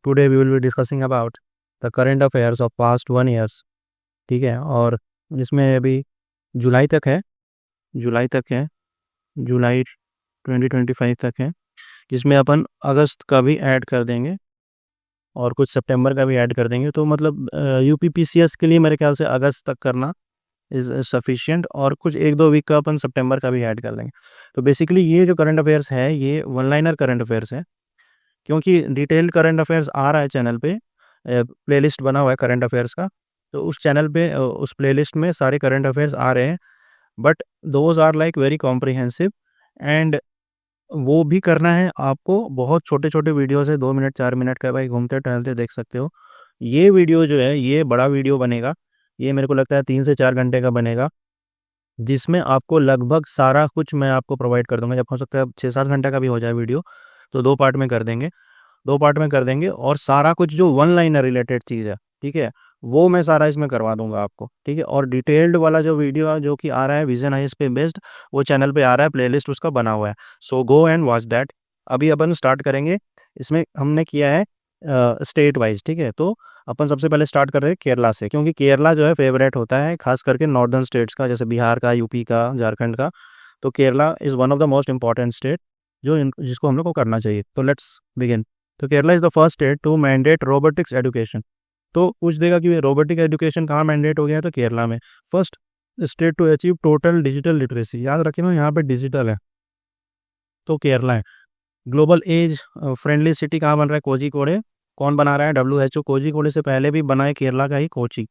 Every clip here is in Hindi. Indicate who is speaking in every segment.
Speaker 1: Today we will be discussing about the current affairs of past 1 years. ठीक है, और जिसमें अभी जुलाई तक है, जुलाई तक है, जुलाई 2025 तक है, जिसमें अपन अगस्त का भी ऐड कर देंगे और कुछ सितंबर का भी ऐड कर देंगे। तो मतलब यूपीपीसीएस के लिए मेरे ख्याल से अगस्त तक करना इज़ सफिशिएंट, और कुछ 1-2 वीक का अपन सितंबर का भी ऐड कर लेंगे। तो बेसिकली ये जो करंट अफेयर्स है ये वन लाइनर करंट अफेयर्स है, क्योंकि डिटेल्ड करंट अफेयर्स आ रहा है चैनल पे, प्लेलिस्ट बना हुआ है करंट अफेयर्स का। तो उस चैनल पे उस प्लेलिस्ट में सारे करंट अफेयर्स आ रहे हैं, but those are like very comprehensive, and वो भी करना है आपको। बहुत छोटे छोटे वीडियोस है, 2 मिनट 4 मिनट का, भाई घूमते टहलते देख सकते हो। ये वीडियो जो है ये बड़ा वीडियो बनेगा, ये मेरे को लगता है 3 से 4 घंटे का बनेगा, जिसमें आपको लगभग सारा कुछ मैं आपको प्रोवाइड कर दूंगा। जब हो सकता है 6-7 घंटा का भी हो जाए वीडियो, तो 2 पार्ट में कर देंगे, 2 पार्ट में कर देंगे, और सारा कुछ जो वन लाइनर रिलेटेड चीज़ है, ठीक है, वो मैं सारा इसमें करवा दूंगा आपको। ठीक है, और डिटेल्ड वाला जो वीडियो है जो कि आ रहा है विजन आईएएस पे बेस्ड, वो चैनल पे आ रहा है, प्लेलिस्ट उसका बना हुआ है, सो गो एंड वॉच दैट। अभी अपन स्टार्ट करेंगे। इसमें हमने किया है स्टेट वाइज। ठीक है, तो अपन सबसे पहले स्टार्ट कर रहे हैं केरला से, क्योंकि केरला जो है फेवरेट होता है खास करके नॉर्दर्न स्टेट्स का, जैसे बिहार का, यूपी का, झारखंड का। तो Kerala is one of the most important state जिसको हम लोग को करना चाहिए। तो लेट्स बिगिन। तो Kerala is the first state to mandate robotics education. तो पूछ देगा कि रोबोटिक एजुकेशन कहाँ मैंडेट हो गया है, तो केरला में। First state to achieve total digital literacy, याद रखें ना यहाँ पे डिजिटल है, तो केरला है। ग्लोबल एज फ्रेंडली सिटी कहाँ बन रहा है, कोझीकोडे। कौन बना रहा है, WHO। कोझीकोडे से पहले भी बना है केरला का ही Kochi.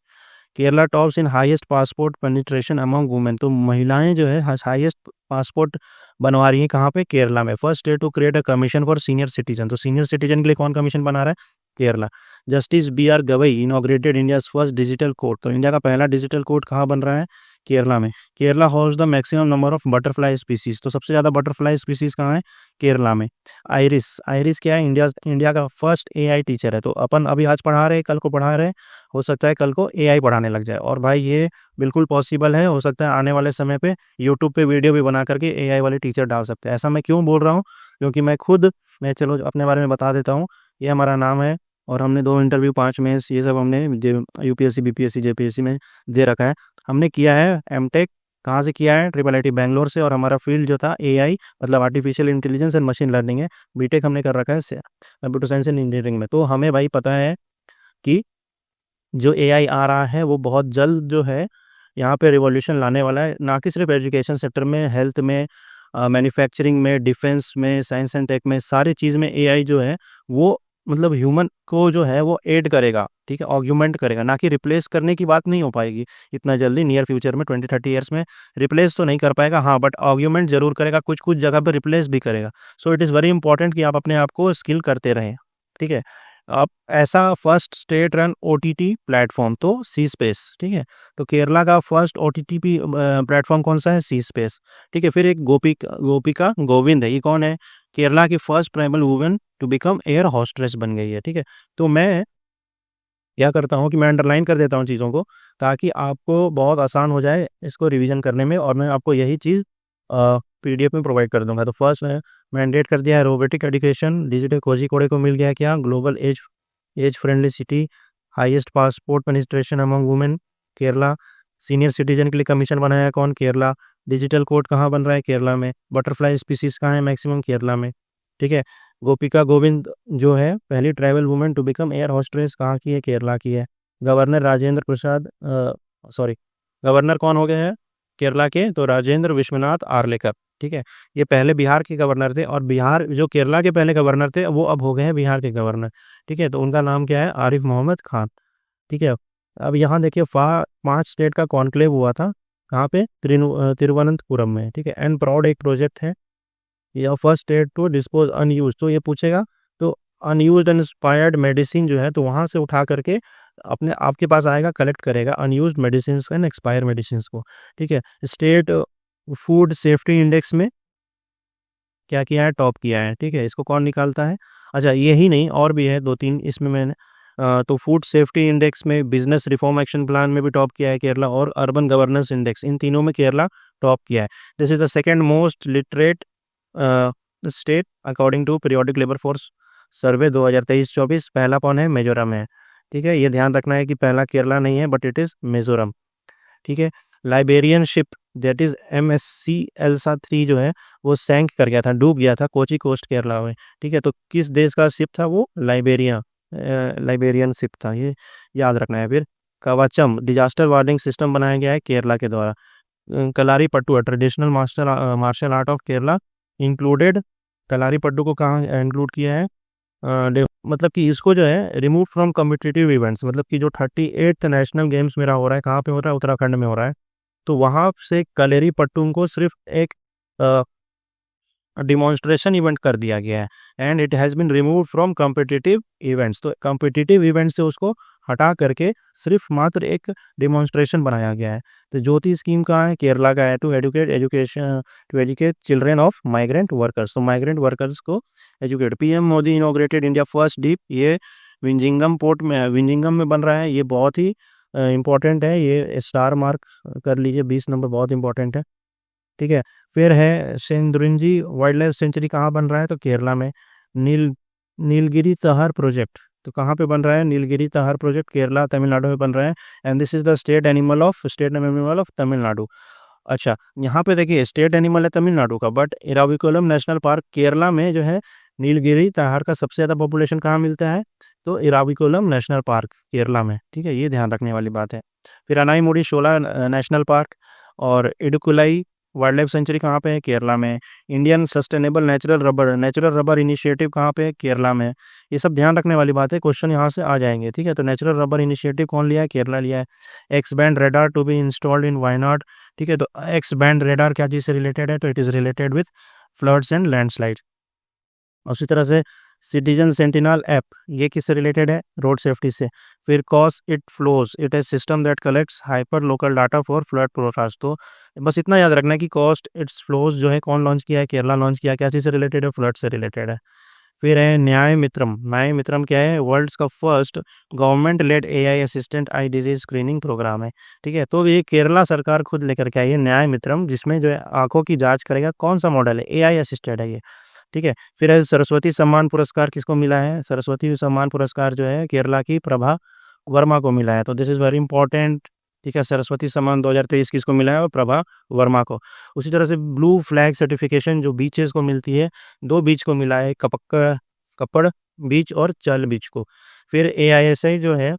Speaker 1: Kerala tops in highest passport penetration among women. तो महिलाएं जो है हाईएस्ट पासपोर्ट बनवा रही हैं कहाँ पे, केरला में। First state to create a commission for senior citizen. तो सीनियर सिटीजन के लिए कौन कमीशन बना रहा है, Kerala. Justice BR Gavai inaugurated India first digital court. तो इंडिया का पहला डिजिटल कोर्ट कहाँ बन रहा है, केरला में। Kerala holds the maximum number of butterfly species. तो सबसे ज़्यादा बटरफ्लाई स्पीसीज कहाँ है, केरला में। आयरिस, आयरिस क्या है, इंडिया का फर्स्ट AI टीचर है। तो अपन अभी आज पढ़ा रहे हैं, कल को पढ़ा रहे हैं, हो सकता है कल को AI पढ़ाने लग जाए। और भाई ये बिल्कुल पॉसिबल है, हो सकता है आने वाले समय पे यूट्यूब पे वीडियो भी बना करके AI वाले टीचर डाल सकते हैं। ऐसा मैं क्यों बोल रहा हूँ, क्योंकि मैं चलो अपने बारे में बता देता हूँ। ये हमारा नाम है, और हमने 2 इंटरव्यू 5 मेंस ये सब हमने UPSC BPSC JPSC में दे रखा है। हमने किया है MTech, कहाँ से किया है, IIIT बैंगलोर से, और हमारा फील्ड जो था AI मतलब artificial intelligence and machine learning है। बीटेक हमने कर रखा है कंप्यूटर साइंस एंड इंजीनियरिंग में। तो हमें भाई पता है कि जो AI आ रहा है वो बहुत जल्द जो है यहाँ पे रिवॉल्यूशन लाने वाला है, ना कि सिर्फ एजुकेशन सेक्टर में, हेल्थ में, मैन्युफैक्चरिंग में, डिफेंस में, साइंस एंड टेक में, सारी चीज़ में AI जो है वो मतलब ह्यूमन को जो है वो ऐड करेगा। ठीक है, ऑग्यूमेंट करेगा, ना कि रिप्लेस करने की बात नहीं हो पाएगी इतना जल्दी। नियर फ्यूचर में 20-30 ईयर्स में रिप्लेस तो नहीं कर पाएगा, हाँ, बट ऑग्यूमेंट जरूर करेगा, कुछ कुछ जगह पर रिप्लेस भी करेगा। So it is very important कि आप अपने आप को स्किल करते रहें। ठीक है, अब ऐसा first state run OTT platform तो सी स्पेस। ठीक है, तो केरला का फर्स्ट OTT प्लेटफॉर्म कौन सा है, सी स्पेस। ठीक है, फिर एक गोपिका गोविंद है, ये कौन है, केरला की first tribal women to become air hostess बन गई है। ठीक है, तो मैं क्या करता हूँ कि मैं अंडरलाइन कर देता हूँ चीज़ों को, ताकि आपको बहुत आसान हो जाए इसको रिवीजन करने में, और मैं आपको यही चीज़ PDF में प्रोवाइड कर दूंगा। तो फर्स्ट मैंडेट कर दिया है रोबोटिक एजुकेशन, डिजिटल कोझीकोडे को मिल गया क्या, global age age friendly city, highest passport penetration among women, Kerala. Senior citizen के लिए कमीशन बनाया है कौन, केरला। डिजिटल कोड कहाँ बन रहा है, केरला में। बटरफ्लाई स्पीसीज कहाँ है मैक्सिमम, केरला में। ठीक है, गोपिका गोविंद जो है पहली tribal women to become air hostess कहाँ की है, केरला की है। Governor Rajendra Prasad sorry governor कौन हो गए हैं केरला के, तो राजेंद्र विश्वनाथ आर्लेकर। ठीक है, ये पहले बिहार के गवर्नर थे, और बिहार जो केरला के पहले गवर्नर थे वो अब हो गए हैं बिहार के गवर्नर। ठीक है, तो उनका नाम क्या है, आरिफ मोहम्मद खान। ठीक है, अब यहाँ देखिए 5 स्टेट का कॉन्क्लेव हुआ था, कहाँ पे, तिरुवनंतपुरम में। ठीक है, एंड प्राउड एक प्रोजेक्ट है, या first state to dispose unused. तो ये पूछेगा, तो अनयूज्ड एंड एक्सपायर्ड मेडिसिन जो है, तो वहाँ से उठा करके अपने आपके पास आएगा, कलेक्ट करेगा unused medicine and expire medicine को। ठीक है, स्टेट फूड सेफ्टी इंडेक्स में क्या किया है, टॉप किया है। ठीक है, इसको कौन निकालता है, अच्छा यही नहीं और भी है 2-3 इसमें मैंने तो फूड सेफ्टी इंडेक्स में, बिजनेस रिफॉर्म एक्शन प्लान में भी टॉप किया है केरला, और अर्बन गवर्नेंस इंडेक्स, इन तीनों में केरला टॉप किया है। This is the second most literate state according to periodic labour force survey 2023-24 पहला कौन है? मिजोरम है। ठीक है, ये ध्यान रखना है कि पहला केरला नहीं है बट इट इज़ मिजोरम। ठीक है, Liberian ship that is MSC Elsa 3 जो है वो सैंक कर गया था, डूब गया था कोची कोस्ट केरला में। ठीक है, तो किस देश का शिप था वो? लाइबेरियन शिप था, ये याद रखना है। फिर कवचम डिजास्टर वार्निंग सिस्टम बनाया गया है केरला के द्वारा। Kalari Pattu traditional martial art of Kerala included. Kalari Pattu को कहाँ इंक्लूड किया है? मतलब कि इसको जो है रिमूव फ्रॉम कम्पिटिटिव इवेंट्स, मतलब कि जो 38th नेशनल गेम्स मेरा हो रहा है, कहाँ पे हो रहा है? उत्तराखंड में हो रहा है। तो वहाँ से कलेरी पट्टूम को सिर्फ एक डिमॉन्स्ट्रेशन इवेंट कर दिया गया है and it has been remove from competitive events. तो कम्पिटिटिव इवेंट से उसको हटा करके सिर्फ मात्र एक डिमॉन्स्ट्रेशन बनाया गया है। तो ज्योति स्कीम कहाँ है? केरला का है। To educate children of migrant workers, तो माइग्रेंट वर्कर्स को educate. PM Modi inaugurated India first deep, ये विंजिंगम पोर्ट में, विंजिंगम में बन रहा है। ये बहुत ही इंपॉर्टेंट है, ये स्टार मार्क कर लीजिए, 20 नंबर बहुत इंपॉर्टेंट है। ठीक है, फिर है सेंद्रिंजी वाइल्ड लाइफ सेंचुरी, कहाँ बन रहा है? तो केरला में। नीलगिरी तहर प्रोजेक्ट, तो कहाँ पे बन रहा है? नीलगिरी तहर प्रोजेक्ट केरला तमिलनाडु में बन रहा है and this is the state animal of Tamil Nadu. अच्छा, यहाँ पे देखिए स्टेट एनिमल है तमिलनाडु का, but Eravikulam national park Kerala में जो है नीलगिरी तहर का सबसे ज़्यादा पॉपुलेशन कहाँ मिलता है? तो इराविकुलम नेशनल पार्क केरला में। ठीक है, ये ध्यान रखने वाली बात है। फिर अनाईमुड़ी शोला नेशनल पार्क और इडुकुलाई वाइल्ड लाइफ सेंचुरी कहाँ पे है? केरला में। Indian sustainable natural rubber initiative कहाँ पे है? केरला में। ये सब ध्यान रखने वाली बात है, क्वेश्चन यहाँ से आ जाएंगे। ठीक है, तो नेचुरल रबर इनिशिएटिव कौन लिया है? केरला लिया है। X band radar to be installed in Wayanad. ठीक है, तो एक्स बैंड रेडार क्या चीज़ से रिलेटेड है? तो it is related with floods and landslide. उसी तरह से सिटीजन सेंटिनल ऐप, ये किससे रिलेटेड है? रोड सेफ्टी से। फिर cos it flows, it is system that collects hyper local data for flood forecast. तो बस इतना याद रखना है कि कॉस्ट इट्स फ्लोज जो है कौन लॉन्च किया है? केरला लॉन्च किया। क्या चीज़ से रिलेटेड है? फ्लड से रिलेटेड है। फिर है न्याय मित्रम क्या है? वर्ल्ड्स का first government led AI assistant eye disease screening programme है। ठीक है, तो ये केरला सरकार खुद लेकर के आई है न्याय मित्रम, जिसमें जो है आंखों की जांच करेगा। कौन सा मॉडल है? AI असिस्टेड है ये। ठीक है, फिर है सरस्वती सम्मान पुरस्कार किसको मिला है? सरस्वती सम्मान पुरस्कार जो है केरला की प्रभा वर्मा को मिला है। तो दिस इज़ वेरी इंपॉर्टेंट। ठीक है, सरस्वती सम्मान 2023 किसको मिला है? और प्रभा वर्मा को। उसी तरह से ब्लू फ्लैग सर्टिफिकेशन जो बीचेस को मिलती है, 2 बीच को मिला है, कपड़ बीच और चल बीच को। फिर AISI जो है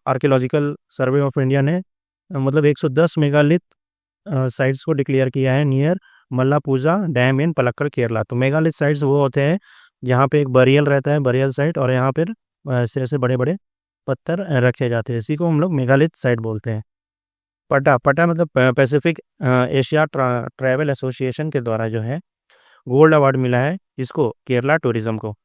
Speaker 1: आर्कियोलॉजिकल सर्वे ऑफ इंडिया ने मतलब 110 मेगालिथ साइट्स को डिक्लेयर किया है नियर मल्लापूजा डैम इन पलक्कड़ केरला। तो मेगालिथ साइट्स वो होते हैं जहाँ पे एक बरियल रहता है, बरियल साइट, और यहाँ पर ऐसे बड़े बड़े पत्थर रखे जाते हैं, इसी को हम लोग मेगालिथ साइट बोलते हैं। पटा मतलब पैसिफिक एशिया ट्रैवल एसोसिएशन के द्वारा जो है गोल्ड अवार्ड मिला है इसको, केरला टूरिज्म को।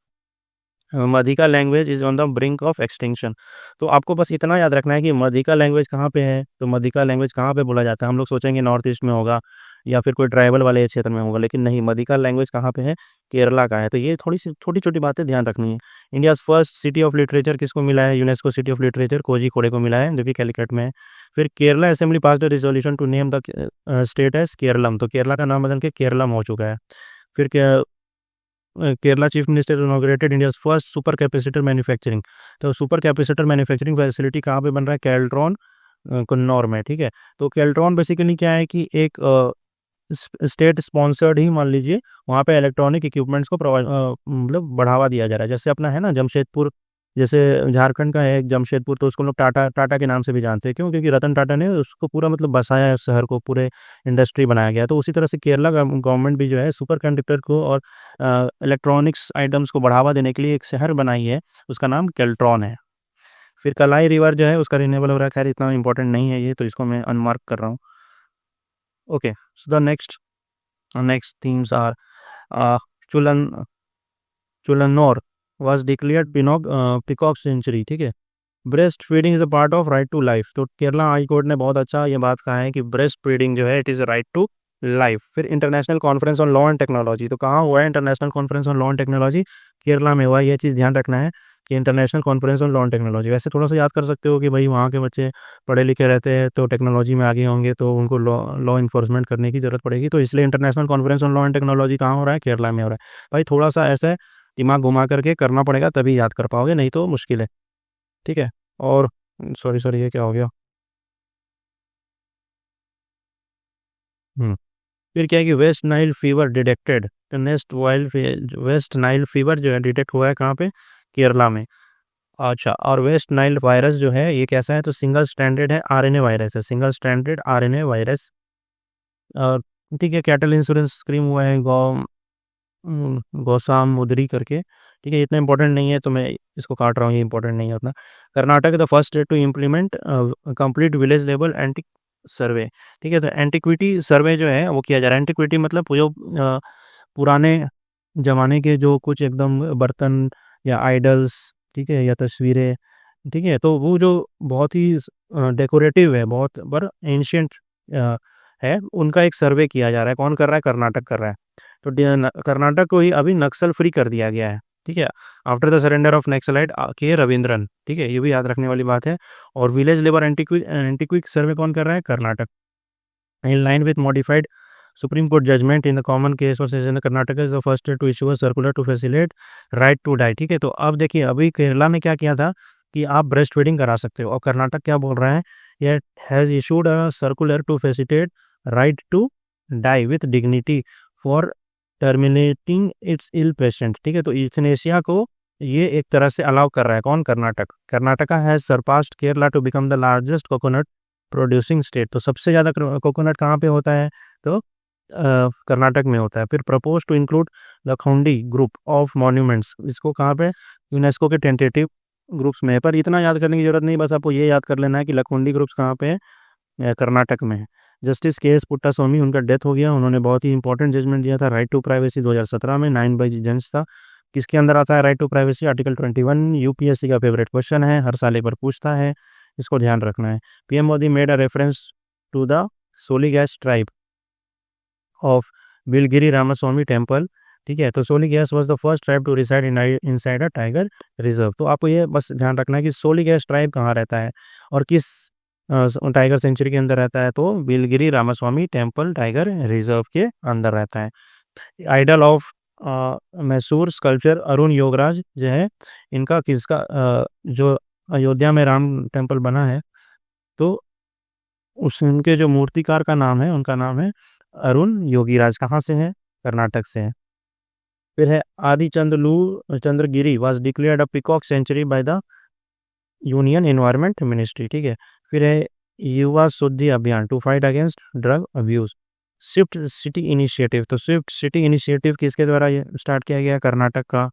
Speaker 1: Madhika language is on the brink of extinction. तो आपको बस इतना याद रखना है कि मधिका लैंग्वेज कहाँ पे है। तो मधिका लैंग्वेज कहाँ पे बोला जाता है? हम लोग सोचेंगे नॉर्थ ईस्ट में होगा या फिर कोई ट्राइबल वाले क्षेत्र में होगा, लेकिन नहीं, मधिका लैंग्वेज कहाँ पे है? केरला का है। तो ये थोड़ी सी छोटी छोटी बातें ध्यान रखनी है। India's first city of literature किसको मिला है? UNESCO city of literature Kozhikode को मिला है, जो कि कैलिकट में है। फिर Kerala assembly pass the resolution to name the state as Keralam. तो केरला का नाम बदल के केरलम हो चुका है। फिर Kerala chief minister inaugurated India's first super capacitor manufacturing. तो सुपर कैपेसिटर मैन्युफैक्चरिंग फैसिलिटी कहाँ पे बन रहा है? केल्ट्रॉन कन्नौर में। ठीक है, तो केल्ट्रॉन बेसिकली क्या है कि एक स्टेट स्पॉन्सर्ड ही मान लीजिए, वहाँ पे इलेक्ट्रॉनिक इक्विपमेंट्स को मतलब बढ़ावा दिया जा रहा है। जैसे अपना है ना जमशेदपुर, जैसे झारखंड का है एक जमशेदपुर, तो उसको लोग टाटा के नाम से भी जानते हैं। क्यों? क्योंकि रतन टाटा ने उसको पूरा मतलब बसाया है, उस शहर को पूरे इंडस्ट्री बनाया गया। तो उसी तरह से केरला गवर्नमेंट भी जो है सुपर कंडक्टर को और इलेक्ट्रॉनिक्स आइटम्स को बढ़ावा देने के लिए एक शहर बनाई है, उसका नाम केल्ट्रॉन है। फिर कलाई रिवर जो है उसका रिन्यूएबल हो रहा है, खैर इतना इंपॉर्टेंट नहीं है ये, तो इसको मैं अनमार्क कर रहा हूँ। Okay, so the next themes are Chulannur was declared peacock sanctuary. ठीक है, breast feeding is a part of right to life. तो केरला हाई कोर्ट ने बहुत अच्छा ये बात कहा है कि ब्रेस्ट फीडिंग जो है it is right to life. फिर international conference on law and technology, तो कहाँ हुआ है international conference on law and technology? Kerala में हुआ है। ये चीज़ ध्यान रखना है कि international conference on law and technology. वैसे थोड़ा सा याद कर सकते हो कि भाई वहाँ के बच्चे पढ़े लिखे रहते हैं तो टेक्नोलॉजी में आगे होंगे, तो उनको लॉ इन्फोर्समेंट करने की जरूरत पड़ेगी। तो इसलिए international conference on law and technology कहाँ हो रहा है? केरला में हो रहा है। भाई थोड़ा सा ऐसा दिमाग घुमा करके करना पड़ेगा, तभी याद कर पाओगे, नहीं तो मुश्किल है। ठीक है। और सॉरी सॉरी, ये क्या हो गया। हम्म फिर क्या है कि वेस्ट नाइल फीवर डिटेक्टेड। तो next Wild West Nile fever जो है डिटेक्ट हुआ है कहाँ पे, केरला में। अच्छा, और वेस्ट नाइल वायरस जो है ये कैसा है, तो सिंगल स्टैंडर्ड है, आरएनए वायरस है, सिंगल स्टैंडर्ड आरएनए वायरस। और ठीक है, कैटल इंश्योरेंस स्कीम हुआ है गौसाम मुद्री करके। ठीक है, इतना इंपॉर्टेंट नहीं है तो मैं इसको काट रहा हूँ, ये इंपॉर्टेंट नहीं है उतना। Karnataka the first state to implement complete village level anti survey. ठीक है, तो एंटिक्विटी सर्वे जो है वो किया जा रहा है। एंटिक्विटी मतलब जो पुराने जमाने के जो कुछ एकदम बर्तन या आइडल्स, ठीक है, या तस्वीरें, ठीक है, तो वो जो बहुत ही डेकोरेटिव है, बहुत पर एंशियंट है, उनका एक सर्वे किया जा रहा है। कौन कर रहा है, कर्नाटक कर रहा है। तो कर्नाटक को ही अभी नक्सल फ्री कर दिया गया है। ठीक है, after the surrender of naxalite के रविंद्रन। ठीक है, ये भी याद रखने वाली बात है। और विलेज लेबर एंटीक्विक सर्वे कौन कर रहा है, Karnataka. In line with modified Supreme Court judgment in the common case for session, Karnataka is the first state to issue a circular to facilitate right to die। ठीक है, तो अब देखिए अभी केरला ने क्या किया था कि आप ब्रेस्ट फीडिंग करा सकते हो, और कर्नाटक क्या बोल रहा है, ये has issued a circular to facilitate right to die with dignity for terminating its ill patient. ठीक है, तो यूथनेशिया को ये एक तरह से अलाउ कर रहा है, कौन, Karnataka. Karnataka has surpassed Kerala to become the largest coconut producing state. तो सबसे ज़्यादा कोकोनट कहाँ पे होता है, तो कर्नाटक में होता है। फिर propose to include Lakkundi group of monuments, इसको कहाँ पे, यूनेस्को के टेंटेटिव ग्रुप्स में है। पर इतना याद करने की जरूरत नहीं, बस आपको ये याद कर लेना है कि लखौंडी ग्रुप्स कहाँ पे है, कर्नाटक में है। जस्टिस के एस पुट्टास्वामी, उनका डेथ हो गया, उन्होंने बहुत ही इंपॉर्टेंट जजमेंट दिया था, राइट टू प्राइवेसी 2017 में, 9 बाई जज था। किसके अंदर आता है right to privacy, article 21। UPSC का फेवरेट क्वेश्चन है, हर साल एक बार पूछता है, इसको ध्यान रखना है। PM Modi made a reference to the Soligas tribe of Biligiri Ramaswamy temple. ठीक है, तो Soligas was the first tribe to reside inside a tiger reserve. तो आपको ये बस ध्यान रखना है कि सोलीगैस ट्राइब कहाँ रहता है और किस टाइगर सेंचुरी के अंदर रहता है, तो Biligiri Ramaswamy temple tiger reserve के अंदर रहता है। Idol of Mysore sculptor Arun Yogiraj जो है, इनका किसका जो अयोध्या में राम टेम्पल बना है, तो उस उनके जो मूर्तिकार का नाम है, उनका नाम है अरुण योगीराज। कहाँ से है, कर्नाटक से है। फिर है Adi Chandragiri was declared a peacock sanctuary by the union environment ministry. ठीक है, फिर है Yuva Shuddhi Abhiyan to fight against drug abuse, swift city initiative. तो स्विफ्ट सिटी इनिशिएटिव किसके द्वारा ये स्टार्ट किया गया, कर्नाटक का।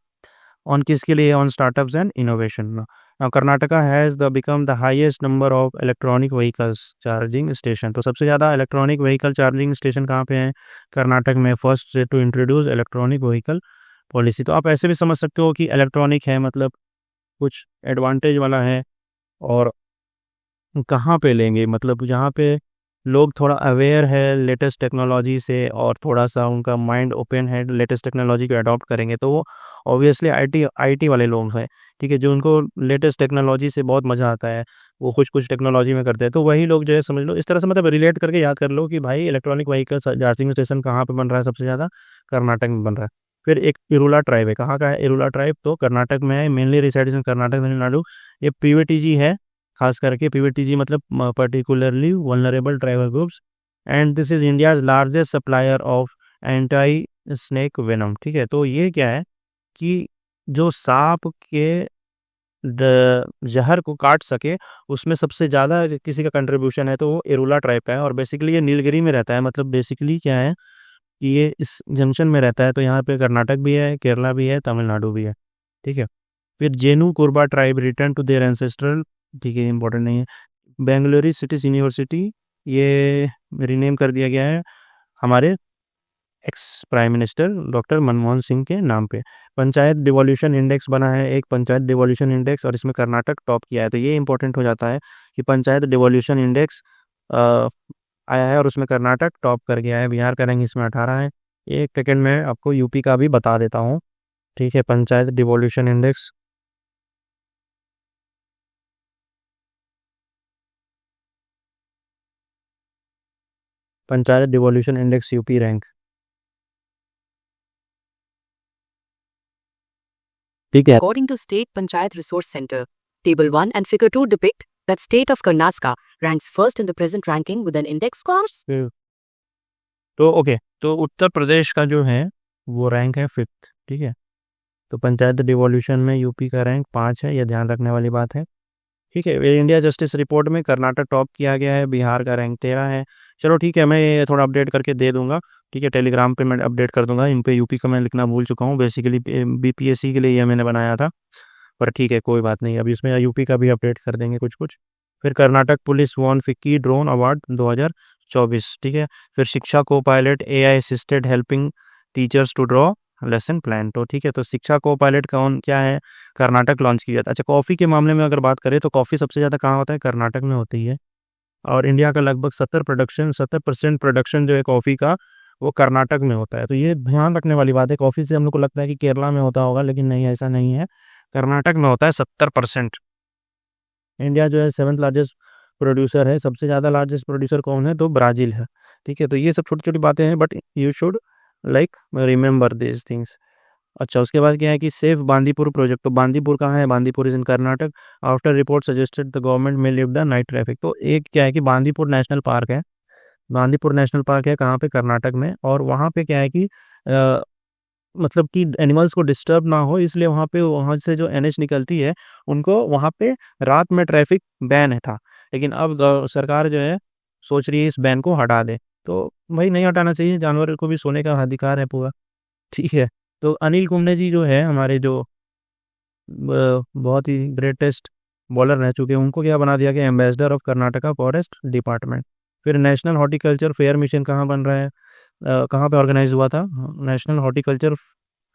Speaker 1: ऑन किसके लिए, on startups and innovation. Now Karnataka has become the highest number of electronic vehicles charging station। तो सबसे ज़्यादा इलेक्ट्रॉनिक व्हीकल चार्जिंग स्टेशन कहाँ पे हैं, कर्नाटक में। फर्स्ट से to introduce electronic vehicle policy. तो आप ऐसे भी समझ सकते हो कि इलेक्ट्रॉनिक है मतलब कुछ एडवांटेज वाला है, और कहाँ पे लेंगे, मतलब जहाँ पे लोग थोड़ा अवेयर है लेटेस्ट टेक्नोलॉजी से, और थोड़ा सा उनका माइंड ओपन है लेटेस्ट टेक्नोलॉजी को अडॉप्ट करेंगे, तो वो ऑब्वियसली आईटी वाले लोग हैं। ठीक है, जो उनको लेटेस्ट टेक्नोलॉजी से बहुत मज़ा आता है, वो कुछ कुछ टेक्नोलॉजी में करते हैं, तो वही लोग जो है समझ लो इस तरह से, मतलब रिलेट करके याद कर लो कि भाई इलेक्ट्रॉनिक व्हीकल चार्जिंग स्टेशन कहाँ पे बन रहा है, सबसे ज़्यादा कर्नाटक में बन रहा है। फिर एक इरुला ट्राइब है, कहाँ का है इरुला ट्राइब, तो कर्नाटक में है, mainly resides in Karnataka, Tamil Nadu. ये पीवीटीजी है, खास करके पीवीटीजी मतलब particularly vulnerable tribal groups. And this is India's largest supplier of anti snake venom. ठीक है, तो ये क्या है कि जो सांप के जहर को काट सके, उसमें सबसे ज़्यादा किसी का कंट्रीब्यूशन है तो वो इरुला ट्राइब का है। और बेसिकली ये नीलगिरी में रहता है, मतलब बेसिकली क्या है कि ये इस जंक्शन में रहता है, तो यहाँ पे कर्नाटक भी है, केरला भी है, तमिलनाडु भी है। ठीक है, फिर Jenu Kuruba tribe return to their ancestral. ठीक है, इंपॉर्टेंट नहीं है। बेंगलुरु सिटीज यूनिवर्सिटी ये रीनेम कर दिया गया है हमारे ex prime minister doctor Manmohan Singh के नाम पे। पंचायत डिवोल्यूशन इंडेक्स बना है एक, पंचायत डिवोल्यूशन इंडेक्स, और इसमें कर्नाटक टॉप किया है। तो ये इंपॉर्टेंट हो जाता है कि पंचायत डिवोल्यूशन इंडेक्स आया है और उसमें कर्नाटक टॉप कर गया है, बिहार का रैंक इसमें 18 है। एक सेकेंड में आपको यूपी का भी बता देता हूँ। ठीक है, panchayat devolution index, panchayat devolution index UP rank. ठीक है।
Speaker 2: According to State Panchayat Resource Center, Table 1 and Figure 2 depict that state of Karnataka ranks first in the present ranking with an index score.
Speaker 1: तो ओके, तो उत्तर प्रदेश का जो है वो रैंक है 5th। ठीक है, तो पंचायत डिवोल्यूशन में यूपी का रैंक 5 है, यह ध्यान रखने वाली बात है। ठीक है, इंडिया जस्टिस रिपोर्ट में कर्नाटक टॉप किया गया है, बिहार का रैंक 13 है। चलो ठीक है, मैं ये थोड़ा अपडेट करके दे दूंगा। ठीक है, टेलीग्राम पे मैं अपडेट कर दूंगा। इन पे यूपी का मैं लिखना भूल चुका हूँ, बेसिकली बीपीएससी के लिए ये मैंने बनाया था, पर ठीक है कोई बात नहीं, अभी इसमें यूपी का भी अपडेट कर देंगे कुछ कुछ। फिर Karnataka police won FICCI drone award 2024। ठीक है, फिर Shiksha copilot AI assisted helping teachers to draw lesson plan. तो ठीक है, तो शिक्षा को पायलट कौन क्या है, कर्नाटक लॉन्च किया था। अच्छा, कॉफ़ी के मामले में अगर बात करें तो कॉफ़ी सबसे ज़्यादा कहाँ होता है, कर्नाटक में होती है। और इंडिया का लगभग 70% प्रोडक्शन जो है कॉफ़ी का वो कर्नाटक में होता है। तो ये ध्यान रखने वाली बात है। कॉफ़ी से हम लोग को लगता है कि केरला में होता होगा, लेकिन नहीं, ऐसा नहीं है, कर्नाटक में होता है 70%। इंडिया जो है 7th लार्जेस्ट प्रोड्यूसर है। सबसे ज़्यादा लार्जेस्ट प्रोड्यूसर कौन है, तो ब्राज़ील है। ठीक है, तो ये सब छोटी छोटी बातें हैं, but you should like remember this things. अच्छा, उसके बाद क्या है कि सेफ बांदीपुर प्रोजेक्ट। तो बांदीपुर कहाँ है, Bandipur is in Karnataka. After report suggested the government में लिव द नाइट ट्रैफिक। तो एक क्या है कि बांदीपुर नेशनल पार्क है, बांदीपुर नेशनल पार्क है कहाँ पे, कर्नाटक में। और वहाँ पे क्या है कि मतलब कि एनिमल्स को डिस्टर्ब ना हो, इसलिए वहाँ पे, वहाँ से जो NH निकलती है, उनको वहाँ पे रात में ट्रैफिक बैन था। लेकिन अब सरकार जो है सोच रही है इस बैन को हटा दे। तो भाई नहीं हटाना चाहिए, जानवर को भी सोने का अधिकार है पूरा। ठीक है, तो अनिल कुंबले जी जो है हमारे जो बहुत ही ग्रेटेस्ट बॉलर रह चुके हैं, उनको क्या बना दिया गया, ambassador of Karnataka forest department. फिर नेशनल हॉर्टिकल्चर फेयर मिशन कहाँ बन रहा है, कहाँ पे ऑर्गेनाइज हुआ था, नेशनल हॉर्टिकल्चर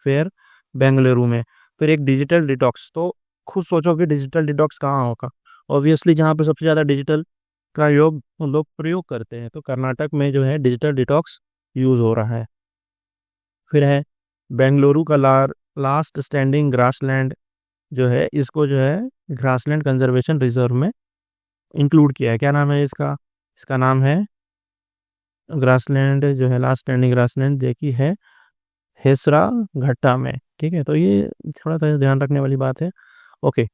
Speaker 1: फेयर बेंगलुरु में। फिर एक डिजिटल डिटॉक्स। तो खुद सोचो कि डिजिटल डिटॉक्स कहाँ होगा, ऑब्वियसली जहाँ पे सबसे ज़्यादा डिजिटल का योग लोग प्रयोग करते हैं, तो कर्नाटक में जो है डिजिटल डिटॉक्स यूज़ हो रहा है। फिर है बेंगलुरु का लास्ट स्टैंडिंग ग्रासलैंड जो है, इसको जो है ग्रासलैंड कंजर्वेशन रिजर्व में इंक्लूड किया है। क्या नाम है इसका, इसका नाम है ग्रासलैंड जो है लास्ट स्टैंडिंग ग्रासलैंड, देखी है हेसरा घट्टा में। ठीक है, तो ये थोड़ा सा ध्यान रखने वाली बात है। ओके,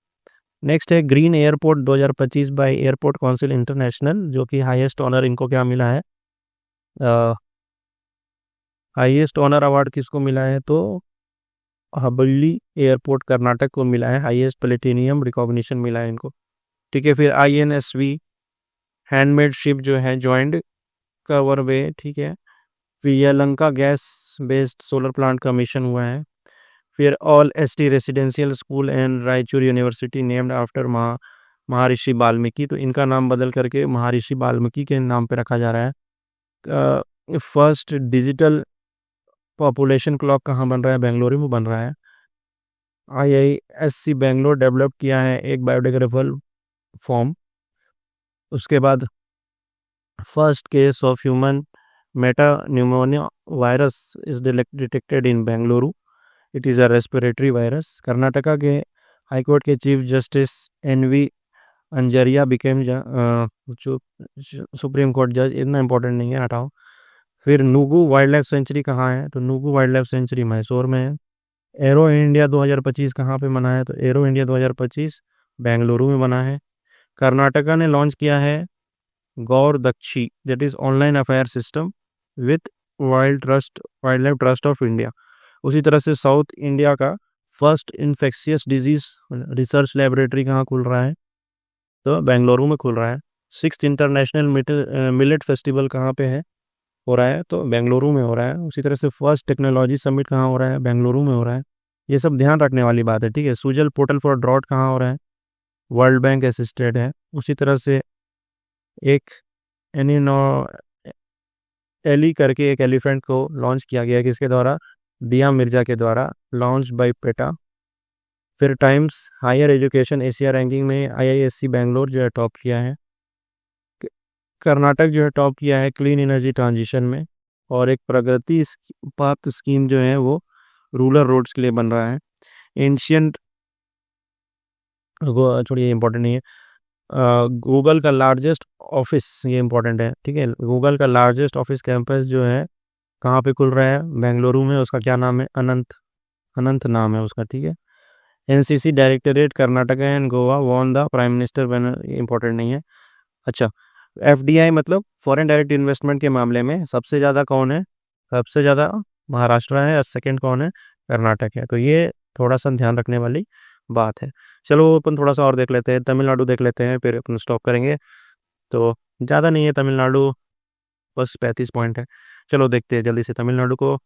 Speaker 1: नेक्स्ट है green airport 2025 by airport council international, जो कि हाईएस्ट ऑनर इनको क्या मिला है, हाईएस्ट ऑनर अवार्ड किसको मिला है, तो हबल्ली एयरपोर्ट कर्नाटक को मिला है, हाईएस्ट प्लेटिनियम रिकॉग्निशन मिला है इनको। ठीक है, फिर INSV हैंडमेड शिप जो है ज्वाइंट कवर वे। ठीक है, फिर यलंका गैस बेस्ड सोलर प्लांट का मिशन हुआ है। फिर all ST residential school and Raichur university named after महर्षि वाल्मीकि। तो इनका नाम बदल करके महर्षि वाल्मीकि के नाम पे रखा जा रहा है। फर्स्ट डिजिटल पॉपुलेशन क्लॉक कहाँ बन रहा है, बेंगलुरु में बन रहा है। IISc बेंगलोर डेवलप किया है एक बायोडिग्रेडेबल फॉर्म। उसके बाद first case of human Meta pneumonia virus is detected in Bengaluru, it is a respiratory virus. Karnataka के हाईकोर्ट के chief justice NV Anjaria became जो सुप्रीम कोर्ट जज, इतना इंपॉर्टेंट नहीं है, हटाओ। फिर नुगु वाइल्ड लाइफ सेंचुरी कहाँ है, तो नुगु वाइल्ड लाइफ सेंचुरी मैसूर में है। एरो इंडिया 2025 कहाँ पे मना है, तो एरो इंडिया 2025 बेंगलुरु में बना है। कर्नाटका ने लॉन्च किया है गौर दक्षी, that is online affair system with wildlife trust of India. उसी तरह से साउथ इंडिया का first infectious disease research laboratory कहाँ खुल रहा है, तो बेंगलुरु में खुल रहा है। 6th इंटरनेशनल मिलेट फेस्टिवल कहाँ पे है, हो रहा है, तो बेंगलुरु में हो रहा है। उसी तरह से फर्स्ट टेक्नोलॉजी समिट कहाँ हो रहा है, बेंगलुरु में हो रहा है। ये सब ध्यान रखने वाली बात है। ठीक है, सुजल पोर्टल फॉर ड्रॉट कहाँ हो रहा है, वर्ल्ड बैंक असिस्टेड है। उसी तरह से एक एनिनो एली करके एक एलिफेंट को लॉन्च किया गया, किसके द्वारा, दिया मिर्जा के द्वारा, लॉन्च बाय पेटा। फिर Times Higher Education Asia ranking में IISc बेंगलोर जो है टॉप किया है। कर्नाटक जो है टॉप किया है क्लीन एनर्जी ट्रांजिशन में। और एक प्रगति पाथ स्कीम जो है वो रूरल रोड्स के लिए बन रहा है। एंशियंट छोड़िए, इंपॉर्टेंट नहीं है। गूगल का लार्जेस्ट ऑफिस, ये इंपॉर्टेंट है। ठीक है, गूगल का लार्जेस्ट ऑफिस कैंपस जो है कहाँ पे खुल रहा है, बेंगलुरु में। उसका क्या नाम है, अनंत नाम है उसका। ठीक है, NCC directorate Karnataka and Goa won the prime minister banner, important नहीं है। अच्छा, एफडीआई मतलब फॉरेन डायरेक्ट इन्वेस्टमेंट के मामले में सबसे ज़्यादा कौन है? सबसे ज़्यादा महाराष्ट्र है और सेकंड कौन है? कर्नाटक है। तो ये थोड़ा सा ध्यान रखने वाली बात है। चलो अपन थोड़ा सा और देख लेते हैं, तमिलनाडु देख लेते हैं, फिर अपन स्टॉप करेंगे। तो ज़्यादा नहीं है तमिलनाडु, बस 35 पॉइंट है। चलो देखते हैं जल्दी से तमिलनाडु को।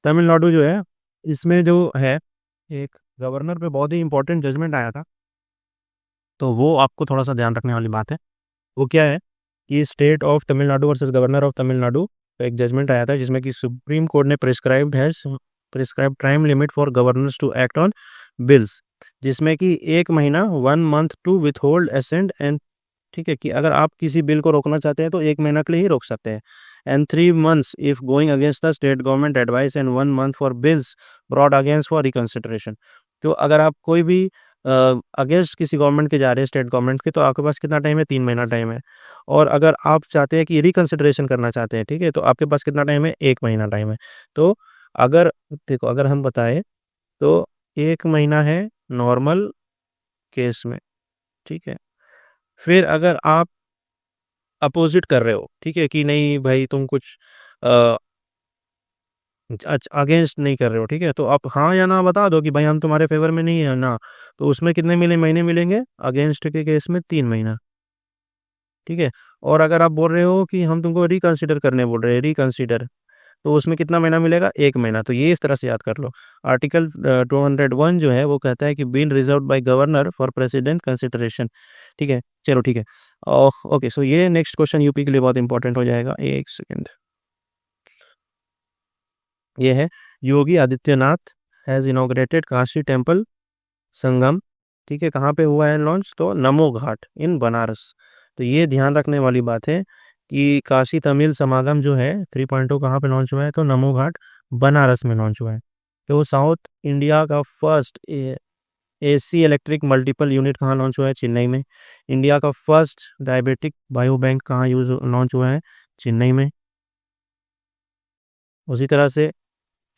Speaker 1: तमिलनाडु जो है, इसमें जो है एक गवर्नर पे बहुत ही इंपॉर्टेंट जजमेंट आया था, तो वो आपको थोड़ा सा ध्यान रखने वाली बात है। वो क्या है कि state of Tamil Nadu versus governor of Tamil Nadu का एक जजमेंट आया था, जिसमें कि सुप्रीम कोर्ट ने prescribed time limit for governors to act on bills, जिसमें कि 1 महीना 1 month to withhold assent and, ठीक है, कि अगर आप किसी बिल को रोकना चाहते हैं तो 1 महीना के लिए ही रोक सकते हैं, and 3 months if going against the state government advice and 1 month for bills brought against for reconsideration. तो अगर आप कोई भी अगेंस्ट किसी गवर्नमेंट के जा रहे हैं, स्टेट गवर्नमेंट के, तो आपके पास कितना टाइम है? 3 महीना टाइम है। और अगर आप चाहते हैं कि रिकंसिडरेशन करना चाहते हैं, ठीक है, तो आपके पास कितना टाइम है? 1 महीना टाइम है। तो अगर देखो, अगर हम बताएं तो 1 महीना है नॉर्मल केस में, ठीक है। फिर अगर आप अपोजिट कर रहे हो, ठीक है, कि नहीं भाई तुम कुछ अगेंस्ट नहीं कर रहे हो, ठीक है, तो आप हाँ या ना बता दो कि भाई हम तुम्हारे फेवर में नहीं है ना, तो उसमें कितने महीने मिलेंगे? अगेंस्ट के केस में 3 महीना, ठीक है। और अगर आप बोल रहे हो कि हम तुमको रिकंसिडर करने बोल रहे हैं, रिकंसिडर, तो उसमें कितना महीना मिलेगा? 1 महीना। तो ये इस तरह से याद कर लो। आर्टिकल 201 जो है वो कहता है कि bill reserve by governor for president consideration, ठीक है। चलो ठीक है, ओके। सो ये नेक्स्ट क्वेश्चन यूपी के लिए बहुत इंपॉर्टेंट हो जाएगा। एक सेकेंड, ये है Yogi Adityanath has inaugurated Kashi temple Sangam, ठीक है, कहाँ पे हुआ है लॉन्च? तो नमो घाट इन बनारस। तो ये ध्यान रखने वाली बात है कि काशी तमिल समागम जो है 3.0 कहाँ पे लॉन्च हुआ है? तो नमो घाट बनारस में लॉन्च हुआ है। तो साउथ इंडिया का first AC electric multiple unit कहाँ लॉन्च हुआ है? चेन्नई में। इंडिया का फर्स्ट डायबिटिक बायो बैंक कहाँ लॉन्च हुआ है? चेन्नई में। उसी तरह से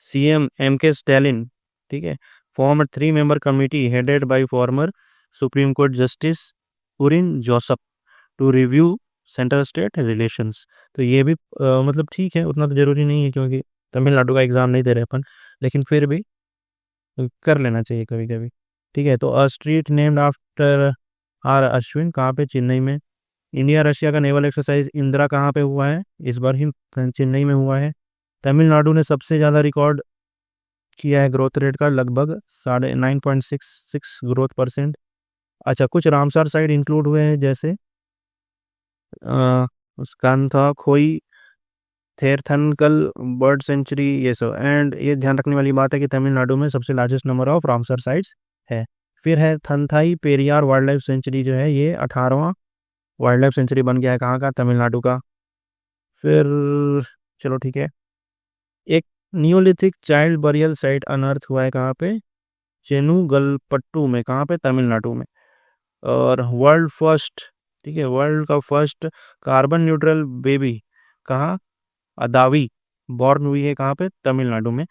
Speaker 1: सीएम एम के स्टैलिन, ठीक है, form 3 member committee headed by former supreme court justice Kurian Joseph to review centre state relations. तो ये भी मतलब ठीक है, उतना तो जरूरी नहीं है क्योंकि तमिलनाडु का एग्जाम नहीं दे रहे अपन, लेकिन फिर भी कर लेना चाहिए कभी कभी, ठीक है। तो a street named after R Ashwin कहाँ पे? चेन्नई में। इंडिया रशिया का नेवल एक्सरसाइज इंदिरा कहाँ पे हुआ है? इस बार ही चेन्नई में हुआ है। तमिलनाडु ने सबसे ज़्यादा रिकॉर्ड किया है ग्रोथ रेट का, लगभग 9.66 ग्रोथ परसेंट। अच्छा, कुछ रामसर साइड इंक्लूड हुए हैं, जैसे उसका नाम था खोई थेरथनकल बर्ड सेंचुरी, ये सब। एंड ये ध्यान रखने वाली बात है कि तमिलनाडु में सबसे largest number of Ramsar sites है। फिर है थनथाई पेरियार वाइल्ड लाइफ सेंचुरी, जो है ये 18वां वाइल्ड लाइफ सेंचुरी बन गया है, कहाँ का? तमिलनाडु का। फिर चलो ठीक है, एक नियोलिथिक चाइल्ड बरियल साइट अनर्थ हुआ है, कहाँ पे? चेनुगलपट्टू में, कहाँ पे? तमिलनाडु में। और वर्ल्ड फर्स्ट, ठीक है, वर्ल्ड का फर्स्ट कार्बन न्यूट्रल बेबी कहाँ? अदावी बॉर्न हुई है, कहाँ पे? तमिलनाडु में।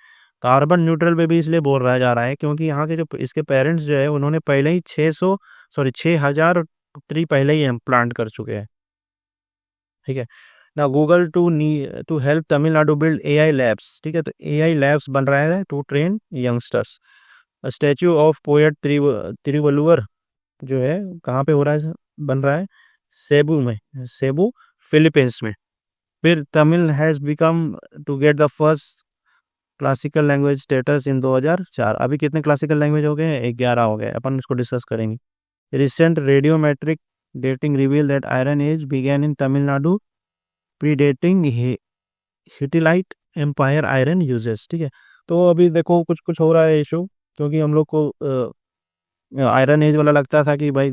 Speaker 1: कार्बन न्यूट्रल बेबी इसलिए बोल रहा जा रहा है क्योंकि यहाँ के जो इसके पेरेंट्स जो है उन्होंने पहले ही 6,000 ट्री पहले ही प्लांट कर चुके हैं, ठीक है ना। Google to help Tamil Nadu build AI labs, ठीक है, तो एआई लैब्स बन रहा है to train youngsters. Statue of poet Thiruvalluvar जो है कहाँ पे हो रहा है? बन रहा है सेबू में, सेबू फिलीपींस में। फिर Tamil has become to get the first classical language status in 2004। अभी कितने क्लासिकल लैंग्वेज हो गए हैं? 11 हो गए, अपन इसको डिस्कस करेंगे। Recent radiometric dating reveal that iron age began in Tamil Nadu predating हिटिलाइट एम्पायर आयरन यूजेस, ठीक है। तो अभी देखो कुछ कुछ हो रहा है इशू, क्योंकि हम लोग को आयरन एज वाला लगता था कि भाई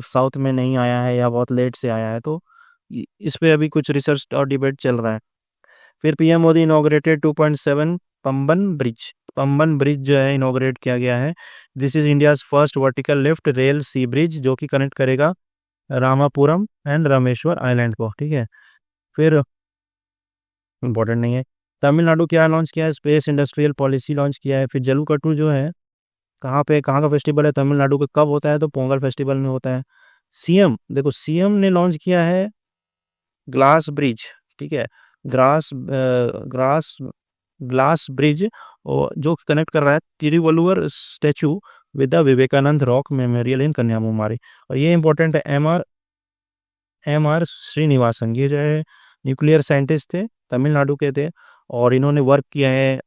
Speaker 1: साउथ में नहीं आया है या बहुत लेट से आया है, तो इस पे अभी कुछ रिसर्च और डिबेट चल रहा है। फिर PM Modi inaugurated 2.7 Pamban bridge जो है इनॉग्रेट किया गया है। This is India's first vertical lift rail sea bridge, जो कि कनेक्ट करेगा रामापुरम एंड रामेश्वर आइलैंड को, ठीक है। फिर इंपॉर्टेंट नहीं है, तमिलनाडु क्या लॉन्च किया है? स्पेस इंडस्ट्रियल पॉलिसी लॉन्च किया है। फिर जल्लीकट्टू जो है कहाँ का फेस्टिवल है तमिलनाडु का, कब होता है, तो पोंगल फेस्टिवल में होता है। सीएम देखो, सीएम ने लॉन्च किया है ग्लास ब्रिज, ठीक है, ग्रास ग्रास ग्लास ब्रिज, और जो कनेक्ट कर रहा है Thiruvalluvar statue with the Vivekananda rock memorial in Kanyakumari. और ये इंपॉर्टेंट है, एम आर श्रीनिवासन, ये जो है न्यूक्लियर साइंटिस्ट थे, तमिलनाडु के थे, और इन्होंने वर्क किया है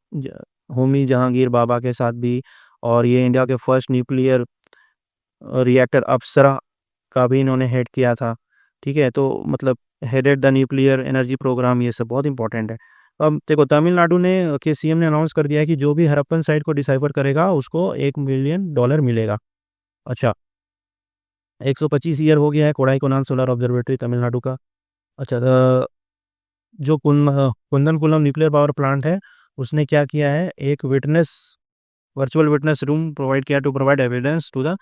Speaker 1: होमी जहांगीर बाबा के साथ भी। और ये इंडिया के फर्स्ट न्यूक्लियर रिएक्टर अप्सरा का भी इन्होंने हेड किया था, ठीक है, तो मतलब headed the nuclear energy programme, ये सब बहुत इंपॉर्टेंट है। अब देखो, तमिलनाडु ने के सीएम ने अनाउंस कर दिया है कि जो भी हरप्पन साइट को डिसाइफर करेगा उसको $1 मिलियन मिलेगा। अच्छा, 125 ईयर हो गया है कोडाईकनाल सोलर ऑब्जर्वेटरी तमिलनाडु का। अच्छा, जो कुंदनकुलम न्यूक्लियर पावर प्लांट है, उसने क्या किया है, एक वर्चुअल विटनेस रूम प्रोवाइड किया to provide evidence to the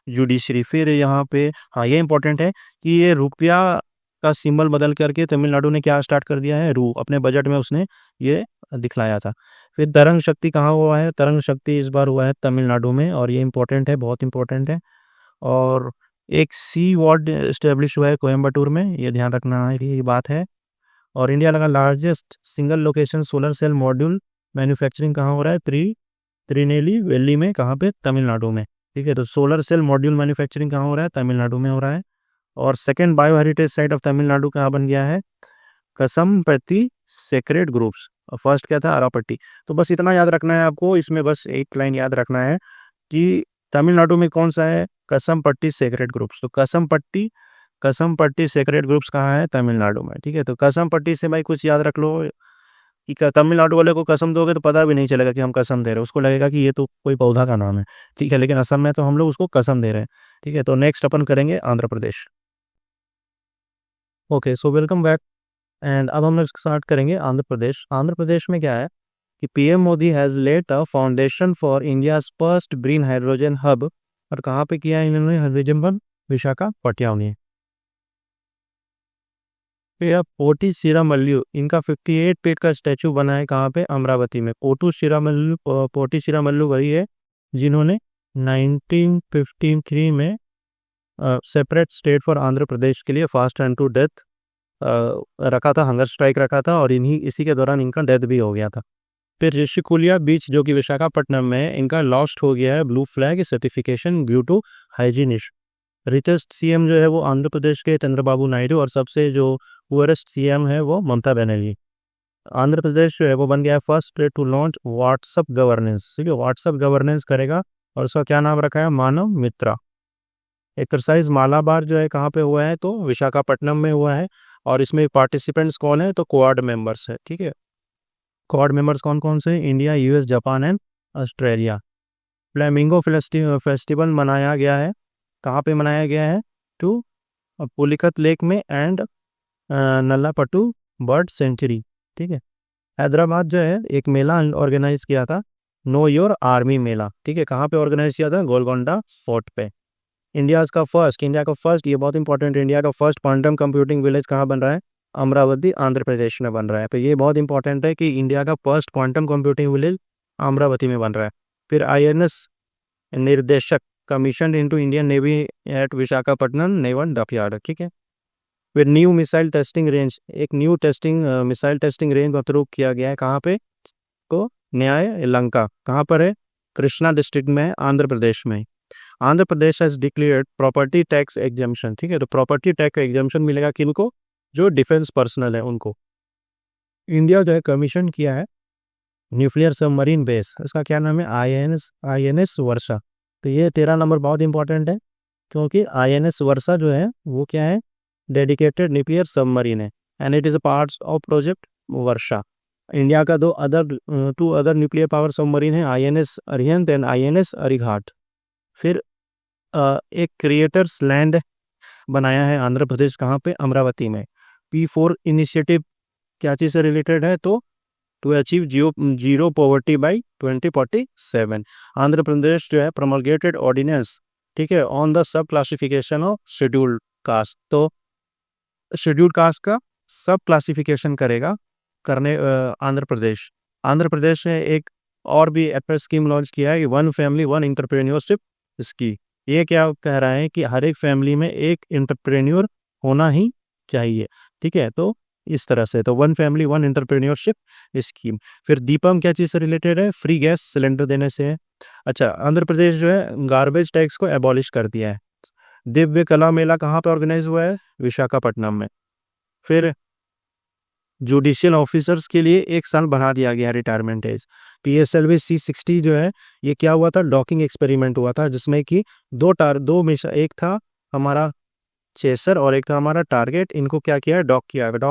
Speaker 1: judiciary. फिर यहाँ पे, हाँ ये इंपॉर्टेंट है कि ये रुपया का सिंबल बदल करके तमिलनाडु ने क्या स्टार्ट कर दिया है, अपने बजट में उसने ये दिखलाया था। फिर तरंग शक्ति कहाँ हुआ है, तरंग शक्ति इस बार हुआ है तमिलनाडु में, और ये इंपॉर्टेंट है, बहुत इंपॉर्टेंट है। और एक सी वार्ड इस्टेब्लिश हुआ है कोयम्बटूर में, ये ध्यान रखना है कि ये बात है। और इंडिया का largest single location solar cell module manufacturing कहाँ हो रहा है, त्रिनेली वैली में, कहाँ पे, तमिलनाडु में, ठीक है। तो सोलर सेल मॉड्यूल मैन्युफैक्चरिंग कहाँ हो रहा है, तमिलनाडु में हो रहा है। और second bio heritage site of Tamil Nadu कहाँ बन गया है, कसमपति सेक्रेड ग्रुप्स। और फर्स्ट क्या था, अरापट्टी। तो बस इतना याद रखना है आपको, इसमें बस एक लाइन याद रखना है कि तमिलनाडु में कौन सा है, कसमपट्टी सेक्रेड ग्रुप्स। तो कसमपट्टी सेक्रेड ग्रुप्स कहाँ है, तमिलनाडु में, ठीक है। तो कसमपट्टी से भाई कुछ याद रख लो कि तमिलनाडु वाले को कसम दोगे तो पता भी नहीं चलेगा कि हम कसम दे रहे हैं, उसको लगेगा कि ये तो कोई पौधा का नाम है, ठीक है, लेकिन असम में तो हम लोग उसको कसम दे रहे हैं, ठीक है। तो नेक्स्ट अपन करेंगे Andhra Pradesh. Okay, so welcome back. And अब हम लोग स्टार्ट करेंगे आंध्र प्रदेश। आंध्र प्रदेश में क्या है कि PM Modi has laid a foundation for India's first green hydrogen hub. और कहाँ पे किया है इन्होंने हाइड्रोजन हब, विशाखापट्टनम में। फिर पोटी श्रीरामल्लु, इनका 58 फीट का स्टैचू बना है, कहाँ पे, अमरावती में। पोटी श्रीरामल्लु वही है जिन्होंने 1953 में separate state for Andhra Pradesh के लिए फास्ट एंड टू डेथ रखा था, हंगर स्ट्राइक रखा था, और इसी के दौरान इनका डेथ भी हो गया था। फिर ऋषिकुलिया बीच जो कि विशाखापट्टनम में है, इनका लॉस्ट हो गया है blue flag certification due to hygiene issue. Richest CM जो है वो आंध्र प्रदेश के चंद्रबाबू नायडू, और सबसे जो पुअरेस्ट सीएम है वो ममता बनर्जी। आंध्र प्रदेश जो है वो बन गया है first state to launch WhatsApp governance, ठीक है, व्हाट्सएप गवर्नेंस करेगा, और उसका क्या नाम रखा है, मानव मित्रा। एक्सरसाइज मालाबार जो है कहाँ पे हुआ है, तो विशाखापट्टनम में हुआ है। और इसमें पार्टिसिपेंट्स कौन है, तो क्वाड मेंबर्स है, ठीक है। क्वाड मेंबर्स कौन कौन से, India, US, Japan and Australia. Flamingo festival मनाया गया है, कहाँ पे मनाया गया है, टू पुलिकत लेक में एंड नल्लापट्टू बर्ड सेंचुरी, ठीक है। हैदराबाद जो है एक मेला ऑर्गेनाइज किया था, नो योर आर्मी मेला, ठीक है, कहाँ पे ऑर्गेनाइज किया था, गोलकोंडा फोर्ट पे। इंडिया का फर्स्ट, ये बहुत इंपॉर्टेंट, इंडिया का फर्स्ट क्वांटम कंप्यूटिंग विलेज कहाँ बन रहा है, अमरावती आंध्र प्रदेश में बन रहा है। तो ये बहुत इंपॉर्टेंट है कि इंडिया का first quantum computing village Amaravati में बन रहा है। फिर INS Nirdeshak commission into Indian navy at Visakhapatnam naval dockyard, ठीक है। फिर न्यू मिसाइल टेस्टिंग रेंज, एक new missile testing range approve किया गया है, कहाँ पे, को न्याय लंका, कहाँ पर है, कृष्णा डिस्ट्रिक्ट में है, आंध्र प्रदेश में। Andhra Pradesh has declared property tax exemption, ठीक है। तो प्रॉपर्टी टैक्स का एग्जाम्पशन मिलेगा किनको, जो डिफेंस पर्सनल है उनको। इंडिया जो है कमीशन किया है न्यूक्लियर सबमरीन बेस, इसका क्या नाम है, आईएनएस वर्षा। तो ये 13 नंबर बहुत इंपॉर्टेंट है, क्योंकि आईएनएस वर्षा जो है वो क्या है, डेडिकेटेड न्यूक्लियर सबमरीन है, and it is a part of project Varsha. India का two other nuclear power submarine है, INS Arihant and INS Arighaat. फिर एक क्रिएटर्स लैंड बनाया है आंध्र प्रदेश, कहाँ पे, अमरावती में। P4 इनिशिएटिव क्या चीज़ से रिलेटेड है, तो to achieve zero poverty by 2047। Andhra Pradesh जो है प्रोमलगेटेड ऑर्डिनेंस, ठीक है, on the sub classification of scheduled caste. तो शेड्यूल्ड कास्ट का सब क्लासिफिकेशन करेगा आंध्र प्रदेश है एक और भी एक स्कीम लॉन्च किया है कि one family one entrepreneurship scheme. ये क्या कह रहा है कि हर एक फैमिली में एक एंटरप्रेन्योर होना ही चाहिए। ठीक है, तो इस तरह से तो one family one entrepreneurship scheme. फिर दीपम क्या चीज़ से रिलेटेड है? फ्री गैस सिलेंडर देने से है। अच्छा, आंध्र प्रदेश जो है गार्बेज टैक्स को एबॉलिश कर दिया है। दिव्य कला मेला कहाँ पे ऑर्गेनाइज हुआ है? विशाखापट्टनम में। फिर जुडिशियल ऑफिसर्स के लिए 1 साल बढ़ा दिया गया रिटायरमेंट एज। PSLV C60 जो है ये क्या हुआ था? डॉकिंग एक्सपेरिमेंट हुआ था, जिसमें कि दो मिशन, एक था हमारा चेसर और एक था हमारा टारगेट। इनको क्या किया है? डॉक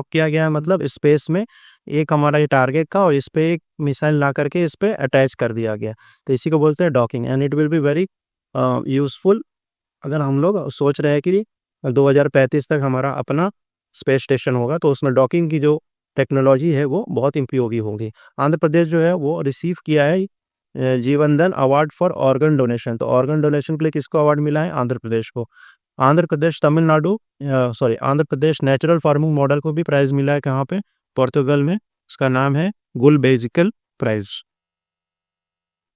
Speaker 1: किया गया है, मतलब स्पेस में एक हमारा ये टारगेट का और इस पे एक मिसाइल ला करके इस पे अटैच कर दिया गया। तो इसी को बोलते हैं docking, and it will be very useful. अगर हम लोग सोच रहे हैं कि 2035 तक हमारा अपना स्पेस स्टेशन होगा, तो उसमें डॉकिंग की जो टेक्नोलॉजी है वो बहुत उपयोगी होगी। आंध्र प्रदेश जो है वो रिसीव किया है जीवन धन अवार्ड फॉर ऑर्गन डोनेशन। तो ऑर्गन डोनेशन के लिए किसको अवार्ड मिला है? आंध्र प्रदेश को। Andhra Pradesh Andhra Pradesh natural farming model को भी प्राइज मिला है। कहाँ पे? पोर्तुगल में। उसका नाम है गुलबेजिकल प्राइज।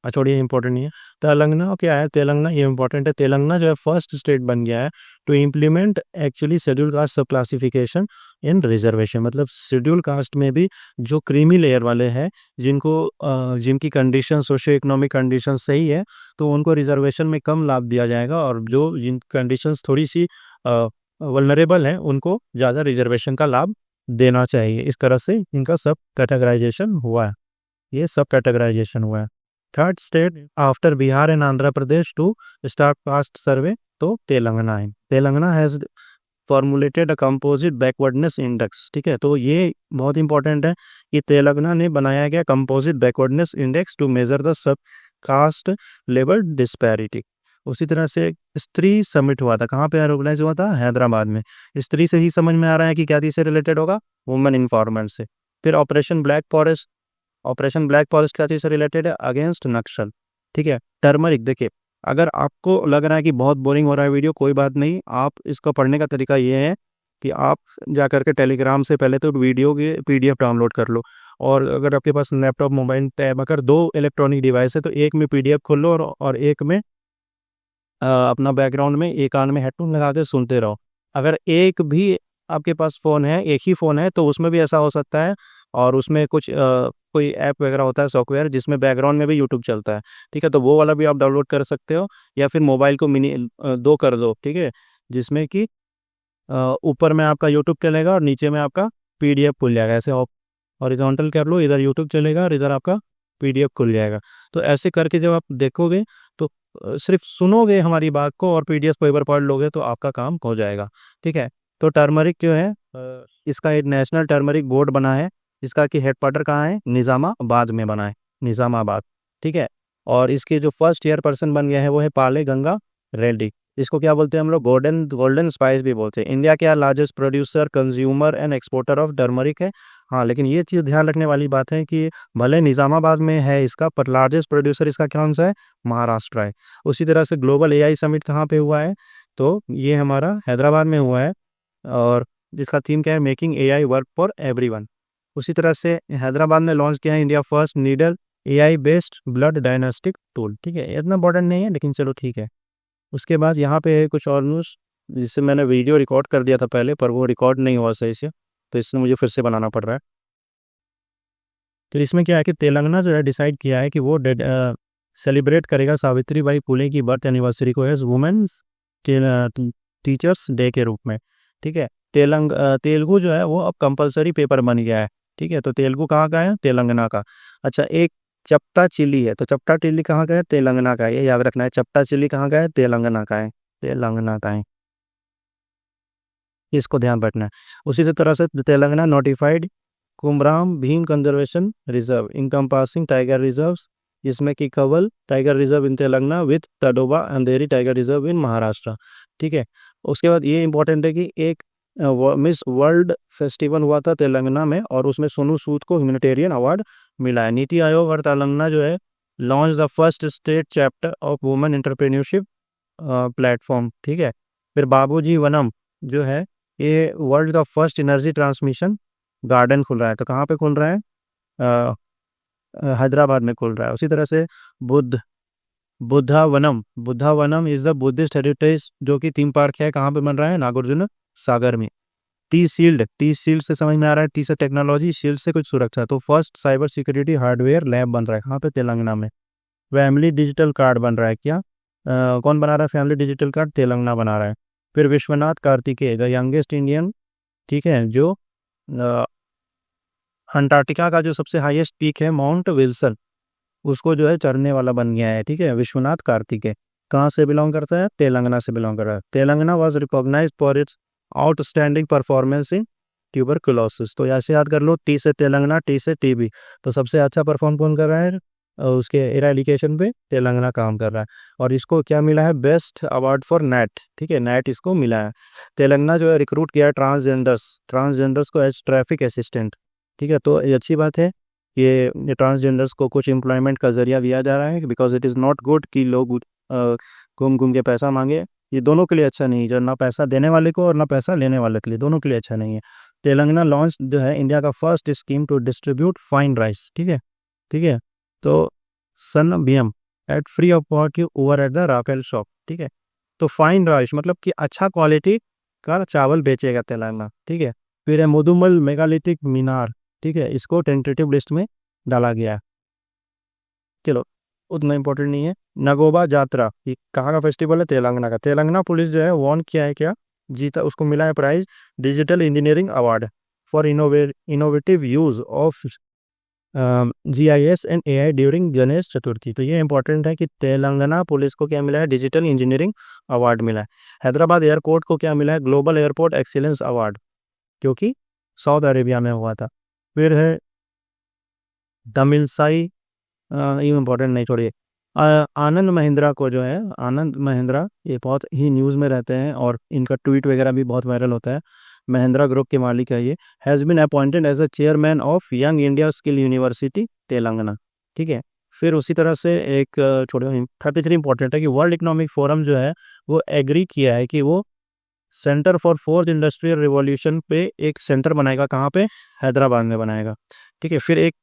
Speaker 1: छोड़िए, इंपॉर्टेंट नहीं है। तेलंगाना क्या है? तेलंगाना ये इंपॉर्टेंट है। तेलंगाना जो है फर्स्ट स्टेट बन गया है to implement actually schedule caste sub classification in reservation. मतलब शेड्यूल कास्ट में भी जो क्रीमी लेयर वाले हैं, जिनकी कंडीशन सोशियो इकोनॉमिक कंडीशन सही है, तो उनको रिजर्वेशन में कम लाभ दिया जाएगा, और जो जिन कंडीशंस थोड़ी सी वल्नरेबल हैं उनको ज़्यादा रिजर्वेशन का लाभ देना चाहिए। इस तरह से इनका सब कैटेगराइजेशन हुआ है। ये सब कैटेगराइजेशन हुआ है। Third state after Bihar and Andhra Pradesh to start caste survey, तो तेलंगाना है। Telangana has formulated a composite backwardness index. ठीक है, तो ये बहुत इंपॉर्टेंट है कि तेलंगाना ने बनाया गया composite backwardness index to measure the sub caste level disparity. उसी तरह से स्त्री समिट हुआ था। कहाँ पे ऑर्गेनाइज हुआ था? हैदराबाद में। स्त्री से ही समझ में आ रहा है कि क्या चीज़ से रिलेटेड होगा? वुमेन इन्फॉर्मेंट से। फिर ऑपरेशन ब्लैक फॉरेस्ट क्या चीज़ से रिलेटेड है? अगेंस्ट नक्सल। ठीक है, टर्मरिक। देखिए, अगर आपको लग रहा है कि बहुत बोरिंग हो रहा है वीडियो, कोई बात नहीं, आप इसको पढ़ने का तरीका ये है कि आप जा करके टेलीग्राम से पहले तो वीडियो की PDF डाउनलोड कर लो, और अगर आपके पास लैपटॉप मोबाइल टैब, अगर 2 इलेक्ट्रॉनिक डिवाइस है तो एक में PDF खोल लो और एक में अपना बैकग्राउंड में एक कान में हेडफोन लगा के सुनते रहो। अगर एक भी आपके पास फ़ोन है, एक ही फ़ोन है, तो उसमें भी ऐसा हो सकता है, और उसमें कुछ कोई ऐप वगैरह होता है, सॉफ्टवेयर, जिसमें बैकग्राउंड में भी यूट्यूब चलता है। ठीक है, तो वो वाला भी आप डाउनलोड कर सकते हो, या फिर मोबाइल को मिनी 2 कर दो। ठीक है, जिसमें कि ऊपर में आपका यूट्यूब चलेगा और नीचे में आपका PDF खुल जाएगा। ऐसे हॉरिजॉन्टल कर लो, इधर यूट्यूब चलेगा और इधर आपका PDF खुल जाएगा। तो ऐसे करके जब आप देखोगे तो सिर्फ सुनोगे हमारी बात को और PDF को एक बार पढ़ लोगे तो आपका काम हो जाएगा। ठीक है, तो टर्मरिक जो है इसका एक नेशनल टर्मरिक बोर्ड बना है, इसका कि हेडक्वार्टर कहाँ है? निज़ामाबाद में बना है, निज़ामाबाद। ठीक है, और इसके जो फर्स्ट ईयर पर्सन बन गया है वो है पाले गंगा रेड्डी। इसको क्या बोलते हैं हम लोग? गोल्डन स्पाइस भी बोलते हैं। इंडिया क्या largest producer, consumer and exporter of turmeric है। हाँ, लेकिन ये चीज़ ध्यान रखने वाली बात है कि भले निज़ामाबाद में है इसका, पर लार्जेस्ट प्रोड्यूसर इसका कौन सा है? महाराष्ट्र है। उसी तरह से ग्लोबल AI समिट कहाँ पे हुआ है? तो ये हमारा हैदराबाद में हुआ है, और जिसका थीम क्या है? Making AI work for everyone. उसी तरह से हैदराबाद ने लॉन्च किया है India first needle AI based blood diagnostic tool. ठीक है, इतना इंपॉर्टेंट नहीं है, लेकिन चलो ठीक है। उसके बाद यहाँ पे है कुछ और न्यूज़, जिससे मैंने वीडियो रिकॉर्ड कर दिया था पहले, पर वो रिकॉर्ड नहीं हुआ सही से, तो इसमें मुझे फिर से बनाना पड़ रहा है। तो इसमें क्या है कि तेलंगाना जो है डिसाइड किया है कि वो सेलिब्रेट करेगा सावित्रीबाई फुले की बर्थ एनिवर्सरी को एज वुमेन्स टीचर्स डे के रूप में। ठीक है, तेलुगु जो है वो अब कंपलसरी पेपर बन गया है। ठीक है, तो तेलुगु कहाँ का है? तेलंगाना का। अच्छा, एक चपटा चिली है, तो चपटा चिली कहाँ का है? तेलंगाना का है, ये याद रखना है। चपटा चिली कहाँ का है? तेलंगाना का है, तेलंगाना का है, इसको ध्यान रखना है। उसी से तरह से Telangana notified Kumaram Bheem conservation reserve encompassing tiger reserves, जिसमें कि Kawal tiger reserve in Telangana with Tadoba Andhari tiger reserve in Maharashtra. ठीक है, उसके बाद ये इंपॉर्टेंट है कि एक मिस वर्ल्ड फेस्टिवल हुआ था तेलंगाना में, और उसमें सोनू सूद को ह्यूमैनिटेरियन अवार्ड मिला है। नीति आयोग और तेलंगाना जो है launch the first state chapter of women entrepreneurship platform. ठीक है, फिर बाबूजी वनम जो है ये वर्ल्ड का फर्स्ट एनर्जी ट्रांसमिशन गार्डन खुल रहा है। तो कहाँ पे खुल रहा है? हैदराबाद में खुल रहा है। उसी तरह से बुद्धावनम इज़ द बुद्धिस्ट हेरिटेज जो कि थीम पार्क है, कहाँ पे बन रहा है? नागार्जुन सागर में। टी शील्ड से समझ में आ रहा है, टी से टेक्नोलॉजी, शील्ड से कुछ सुरक्षा, तो first cyber security hardware lab बन रहा है कहाँ पे? तेलंगाना में। फैमिली डिजिटल कार्ड बन रहा है क्या? कौन बना रहा है फैमिली डिजिटल कार्ड? तेलंगाना बना रहा है। फिर Vishwanath Kartikeya the youngest Indian, ठीक है, जो अंटार्कटिका का जो सबसे हाईएस्ट पीक है माउंट विल्सन, उसको जो है चढ़ने वाला बन गया है, ठीक है, विश्वनाथ कार्तिकेय। कहाँ से बिलोंग करता है? तेलंगाना से बिलोंग कर रहा है। Telangana was recognise for its outstanding performance in tuberculosis. तो ऐसे याद कर लो, टी से तेलंगाना, टी से टीबी। तो सबसे अच्छा परफॉर्म कौन कर रहा है? उसके एराडिकेशन पे तेलंगाना काम कर रहा है। और इसको क्या मिला है? बेस्ट अवार्ड फॉर नेट, ठीक है, नेट इसको मिला है। तेलंगाना जो है रिक्रूट किया है ट्रांसजेंडर्स को एज ट्रैफिक असिस्टेंट, ठीक है। तो ये अच्छी बात है, ये ट्रांसजेंडर्स को कुछ एम्प्लॉयमेंट का जरिया दिया जा रहा है, because it is not good कि लोग घूम घूम के पैसा मांगे। ये दोनों के लिए अच्छा नहीं है, जो ना पैसा देने वाले को और ना पैसा लेने वाले के लिए, दोनों के लिए अच्छा नहीं है। तेलंगाना लॉन्च जो है इंडिया का first scheme to distribute fine rice, ठीक है, ठीक है। तो Sanna Biyyam at free of cost over at the राफेल शॉप, ठीक है। तो फाइन राइस मतलब कि अच्छा क्वालिटी का चावल बेचेगा तेलंगाना, ठीक है। फिर है मुदुमल मेगालिथिक मीनार, ठीक है, इसको टेंटेटिव लिस्ट में डाला गया है। चलो, उतना इम्पोर्टेंट नहीं है। नगोबा जात्रा ये कहाँ का फेस्टिवल है? तेलंगाना का। तेलंगाना पुलिस जो है वॉन किया है क्या? जीता, उसको मिला है prize digital engineering award for innovative use of GIS and AI during Ganesh Chaturthi. तो ये इंपॉर्टेंट है कि तेलंगाना पुलिस को क्या मिला है? डिजिटल इंजीनियरिंग अवार्ड मिला है। हैदराबाद एयरपोर्ट को क्या मिला है? ग्लोबल एयरपोर्ट एक्सीलेंस अवार्ड, क्योंकि सऊदी अरेबिया में हुआ था। फिर है तमिलसाई, ये इम्पोर्टेंट नहीं, छोड़िए। आनंद महिंद्रा को जो है, आनंद महिंद्रा ये बहुत ही न्यूज़ में रहते हैं और इनका ट्वीट वगैरह भी बहुत वायरल होता है। महिंद्रा ग्रुप के मालिक है ये। Has been appointed as a chairman of young India skill university Telangana, ठीक है। फिर उसी तरह से एक छोड़ो, 33 इंपॉर्टेंट है कि वर्ल्ड इकोनॉमिक फोरम जो है वो एग्री किया है कि वो centre for fourth industrial revolution पे एक सेंटर बनाएगा, कहाँ पे? हैदराबाद में बनाएगा, ठीक है। फिर एक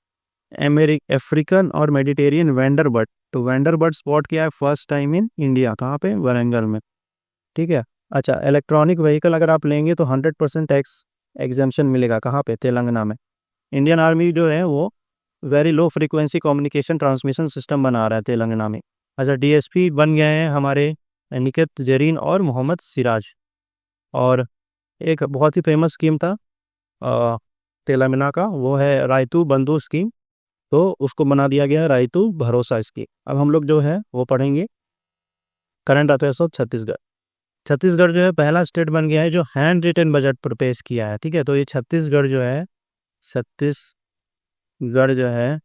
Speaker 1: अफ्रीकन और मेडिटेरियन वेंडरबर्ड, तो वेंडरबर्ड स्पॉट किया है फर्स्ट टाइम इन इंडिया, कहाँ पे? वारंगल में, ठीक है। अच्छा, इलेक्ट्रॉनिक व्हीकल अगर आप लेंगे तो 100% टैक्स एग्जाम्पशन मिलेगा, कहाँ पे? तेलंगाना में। इंडियन आर्मी जो है वो very low frequency communication transmission system बना रहा है तेलंगाना में। अच्छा, DSP बन गए हैं हमारे निकेत जरीन और मोहम्मद सिराज। और एक बहुत ही फेमस स्कीम था तेलंगाना का, वो है रायतू बंधु स्कीम, तो उसको बना दिया गया है रायतू भरोसा स्कीम। अब हम लोग जो है वो पढ़ेंगे current affairs of Chhattisgarh. Chhattisgarh जो है पहला स्टेट बन गया है जो हैंड रिटन बजट पर पेश किया है, ठीक है। तो ये छत्तीसगढ़ जो है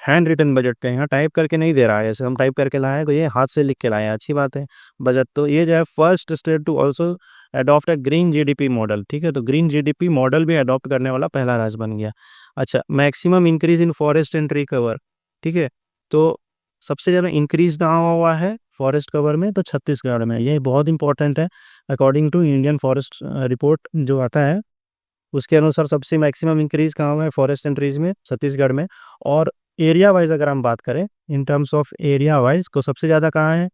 Speaker 1: हैंड रिटन बजट पे यहाँ टाइप करके नहीं दे रहा है, जैसे हम टाइप करके लाए हैं, तो ये हाथ से लिख के लाया है, अच्छी बात है बजट। तो ये जो है first state to also adopt a green GDP model, ठीक है। तो ग्रीन GDP मॉडल भी अडॉप्ट करने वाला पहला राज्य बन गया। अच्छा, maximum increase in forest and tree cover, ठीक है। तो सबसे ज़्यादा इंक्रीज कहाँ हुआ है फॉरेस्ट कवर में? तो छत्तीसगढ़ में। ये बहुत इंपॉर्टेंट है, according to Indian forest report जो आता है उसके अनुसार सबसे मैक्सिमम इंक्रीज कहाँ हुआ है फॉरेस्ट एंड ट्रीज में? छत्तीसगढ़ में। और एरिया वाइज अगर हम बात करें, in terms of area wise, को सबसे ज़्यादा कहाँ है?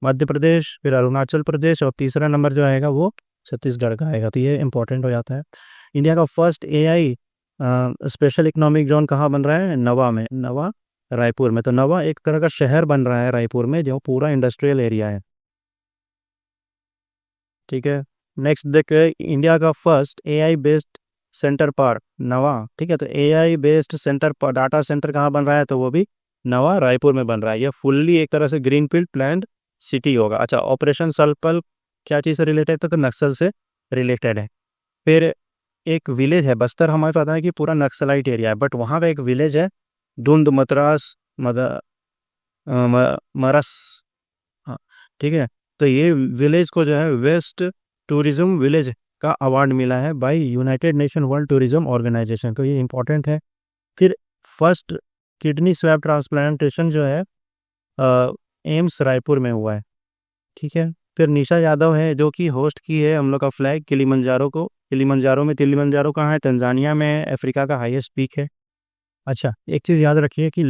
Speaker 1: मध्य प्रदेश, फिर अरुणाचल प्रदेश, और तीसरा नंबर जो आएगा वो छत्तीसगढ़ का आएगा। तो ये इंपॉर्टेंट हो जाता है। इंडिया का first AI special economic zone कहाँ बन रहा है? नवा में, नवा रायपुर में। तो नवा एक तरह का शहर बन रहा है रायपुर में, जो पूरा इंडस्ट्रियल एरिया है, ठीक है। नेक्स्ट देखिए, इंडिया का first AI based centre park नवा, ठीक है। तो AI based centre data centre कहाँ बन रहा है? तो वो भी नवा रायपुर में बन रहा है। ये फुल्ली एक तरह से ग्रीनफील्ड प्लान्ड सिटी होगा। अच्छा, ऑपरेशन सलपल क्या चीज़ से रिलेटेड है? तो नक्सल से रिलेटेड है। फिर एक विलेज है बस्तर, हमें पता है कि पूरा नक्सलाइट एरिया है, बट वहाँ का एक विलेज है धुंध मतरास मरस, हाँ, ठीक है। तो ये विलेज को जो है वेस्ट टूरिज्म विलेज का अवार्ड मिला है by united nation world tourism organisation को, ये इंपॉर्टेंट है। फिर फर्स्ट किडनी स्वैब ट्रांसप्लांटेशन जो है एम्स रायपुर में हुआ है, ठीक है। फिर निशा यादव है जो कि होस्ट की है हम लोग का फ्लैग किलिमंजारो को। किलिमंजारो में, किलिमंजारो कहाँ है? तंजानिया में, अफ्रीका का हाईएस्ट पीक है। अच्छा, एक चीज़ याद रखिए कि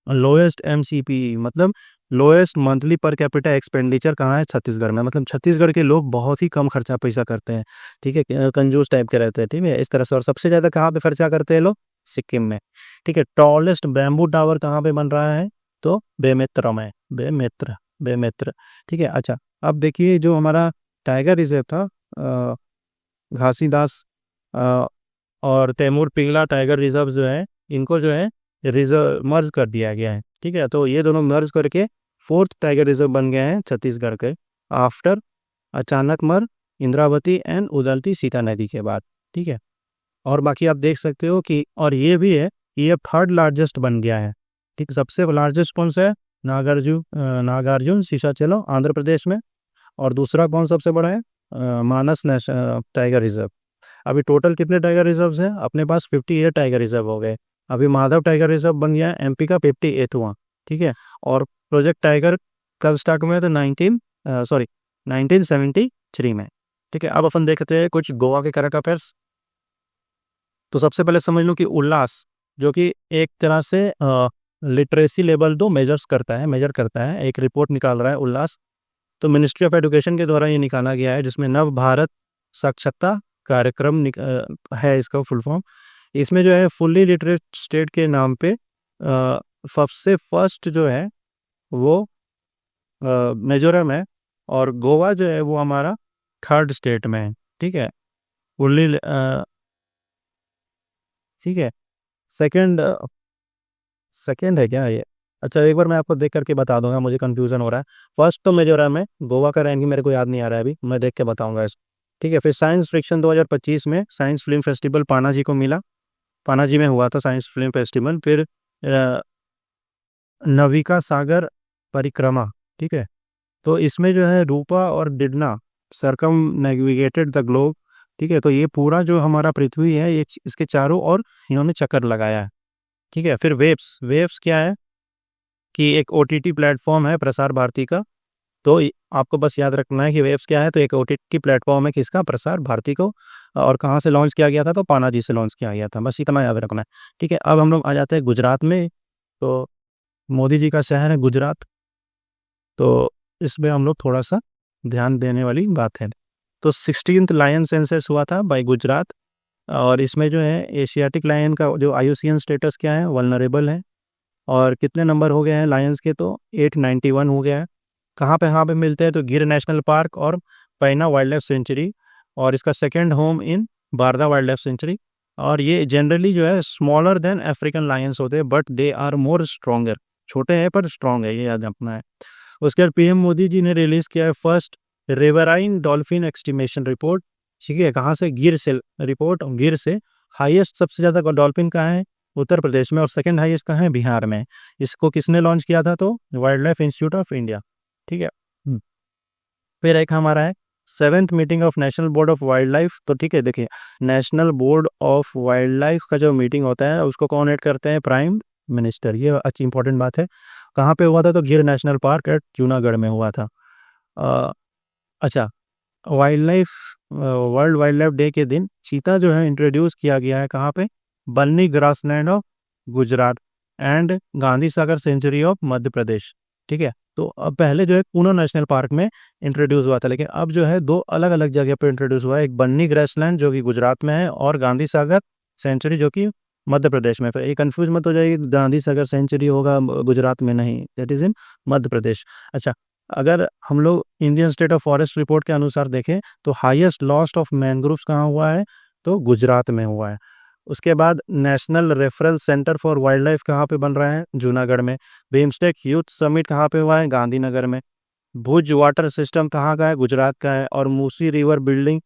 Speaker 1: लोएस्ट एमसीपी मतलब lowest monthly per capita expenditure कहाँ है? छत्तीसगढ़ में। मतलब छत्तीसगढ़ के लोग बहुत ही कम खर्चा पैसा करते हैं, ठीक है, कंजूस टाइप के रहते हैं, ठीक है, इस तरह से। और सबसे ज़्यादा कहाँ पे खर्चा करते हैं लोग? सिक्किम में, ठीक है। टॉलेस्ट बैम्बू टावर कहाँ पे बन रहा है? तो बेमेत्र में, बेमेत्र, ठीक है। अच्छा, अब देखिए जो हमारा टाइगर रिजर्व था, घासीदास अ, और तैमूर पिंगला टाइगर रिजर्व जो है, इनको जो है रिजर्व मर्ज कर दिया गया है, ठीक है। तो ये दोनों मर्ज करके फोर्थ टाइगर रिजर्व बन गए हैं छत्तीसगढ़ के, आफ्टर अचानकमर, इंद्रावती एंड उदलती सीता नदी के बाद, ठीक है। और बाकी आप देख सकते हो कि और ये भी है कि ये थर्ड लार्जेस्ट बन गया है, ठीक। सबसे लार्जेस्ट कौन सा है? नागार्जुन सीसाचलो आंध्र प्रदेश में। और दूसरा कौन सबसे बड़ा है? मानस नेशनल टाइगर रिजर्व। अभी टोटल कितने टाइगर रिजर्व्स हैं अपने पास? 58 टाइगर रिजर्व हो गए। अभी माधव टाइगर रिजर्व बन गया है एमपी का 58 हुआ, ठीक है। और प्रोजेक्ट टाइगर कब स्टार्ट हुआ है? तो 1973 में, ठीक है। अब अपन देखते हैं कुछ गोवा के करंट अफेयर्स। तो सबसे पहले समझ लो कि उल्लास, जो कि एक तरह से लिटरेसी लेवल दो मेजर करता है, एक रिपोर्ट निकाल रहा है उल्लास। तो मिनिस्ट्री ऑफ एजुकेशन के द्वारा ये निकाला गया है, जिसमें नव भारत साक्षरता कार्यक्रम है इसका फुल फॉर्म। इसमें जो है फुल्ली लिटरेट स्टेट के नाम पे सबसे फर्स्ट जो है वो मिजोरम है, और गोवा जो है वो हमारा थर्ड स्टेट में है, ठीक है। फुल्ली, ठीक है। सेकंड, सेकंड है क्या ये? अच्छा, एक बार मैं आपको देख करके बता दूंगा, मुझे कंफ्यूजन हो रहा है। फर्स्ट तो मिजोरम है, गोवा का रैंकिंग मेरे को याद नहीं आ रहा है, अभी मैं देख के बताऊंगा इसको, ठीक है। फिर साइंस फ्रिक्शन 2025 में साइंस फिल्म फेस्टिवल पानाजी को मिला, पानाजी में हुआ था साइंस फिल्म फेस्टिवल। फिर नविका सागर परिक्रमा, ठीक है। तो इसमें जो है रूपा और डिडना सरकम नेविगेटेड द ग्लोब, ठीक है। तो ये पूरा जो हमारा पृथ्वी है, ये इसके चारों ओर इन्होंने चक्कर लगाया है, ठीक है। फिर वेव्स, वेव्स क्या है कि एक ओटीटी प्लेटफॉर्म है प्रसार भारती का। तो आपको बस याद रखना है कि वेव्स क्या है। तो एक ओटीटी प्लेटफॉर्म है किसका? प्रसार भारती को। और कहाँ से लॉन्च किया गया था? तो पानाजी से लॉन्च किया गया था, बस इतना याद रखना है, ठीक है। अब हम लोग आ जाते हैं गुजरात में। तो मोदी जी का शहर है गुजरात, तो इसमें हम लोग थोड़ा सा ध्यान देने वाली बात है। तो 16th लायन सेंसस हुआ था बाय गुजरात, और इसमें जो है एशियाटिक लायन का जो आईयूसीएन स्टेटस क्या है? वल्नरेबल है। और कितने नंबर हो गए हैं लायंस के? तो 891 हो गया है। कहाँ पे मिलते हैं? तो गिर नेशनल पार्क और पैना वाइल्ड लाइफ सेंचुरी, और इसका second home in Barda wild life sanctuary. और ये जनरली जो है स्मॉलर देन अफ्रीकन लायंस होते हैं, but they are more stronger. छोटे हैं पर स्ट्रॉन्ग है, ये याद रखना है। उसके बाद पीएम मोदी जी ने रिलीज किया है फर्स्ट रिवराइन डॉल्फिन एक्सटिमेशन रिपोर्ट, ठीक है। कहाँ से? गिर से रिपोर्ट, गिर से। हाईएस्ट सबसे ज़्यादा डॉल्फिन कहाँ है? उत्तर प्रदेश में। और सेकंड हाईएस्ट कहाँ है? बिहार में। इसको किसने लॉन्च किया था? तो wild life institute of India, ठीक है। फिर एक हमारा है seventh meeting of national board of wild life. तो ठीक है, देखिए national board of wild life का जो मीटिंग होता है उसको कौन हेड करते हैं? Prime minister. ये अच्छी इंपॉर्टेंट बात है। कहाँ पे हुआ था? तो गिर नेशनल पार्क एट जूनागढ़ में हुआ था। अ, अच्छा, wild life world wild life day के दिन चीता जो है इंट्रोड्यूस किया गया है कहाँ पे? Banni grassland of Gujarat and Gandhi Sagar sanctuary of Madhya Pradesh, ठीक है। तो अब पहले जो है पूना नेशनल पार्क में इंट्रोड्यूस हुआ था, लेकिन अब जो है दो अलग अलग जगह पे इंट्रोड्यूस हुआ है। एक बन्नी ग्रासलैंड जो कि गुजरात में है, और गांधी सागर सेंचुरी जो कि मध्य प्रदेश में। फिर ये कंफ्यूज मत हो जाएगी, गांधी सागर सेंचुरी होगा गुजरात में, नहीं, that is in Madhya Pradesh. अच्छा, अगर हम लोग Indian state of forest report के अनुसार देखें तो हाईएस्ट लॉस ऑफ मैनग्रोव्स कहाँ हुआ है? तो गुजरात में हुआ है। उसके बाद national referral centre for wild life कहाँ पे बन रहा है? जूनागढ़ में। बीमस्टेक यूथ समिट कहाँ पे हुआ है? गांधीनगर में। भुज वाटर सिस्टम कहाँ का है? गुजरात का है। और मूसी रिवर बिल्डिंग,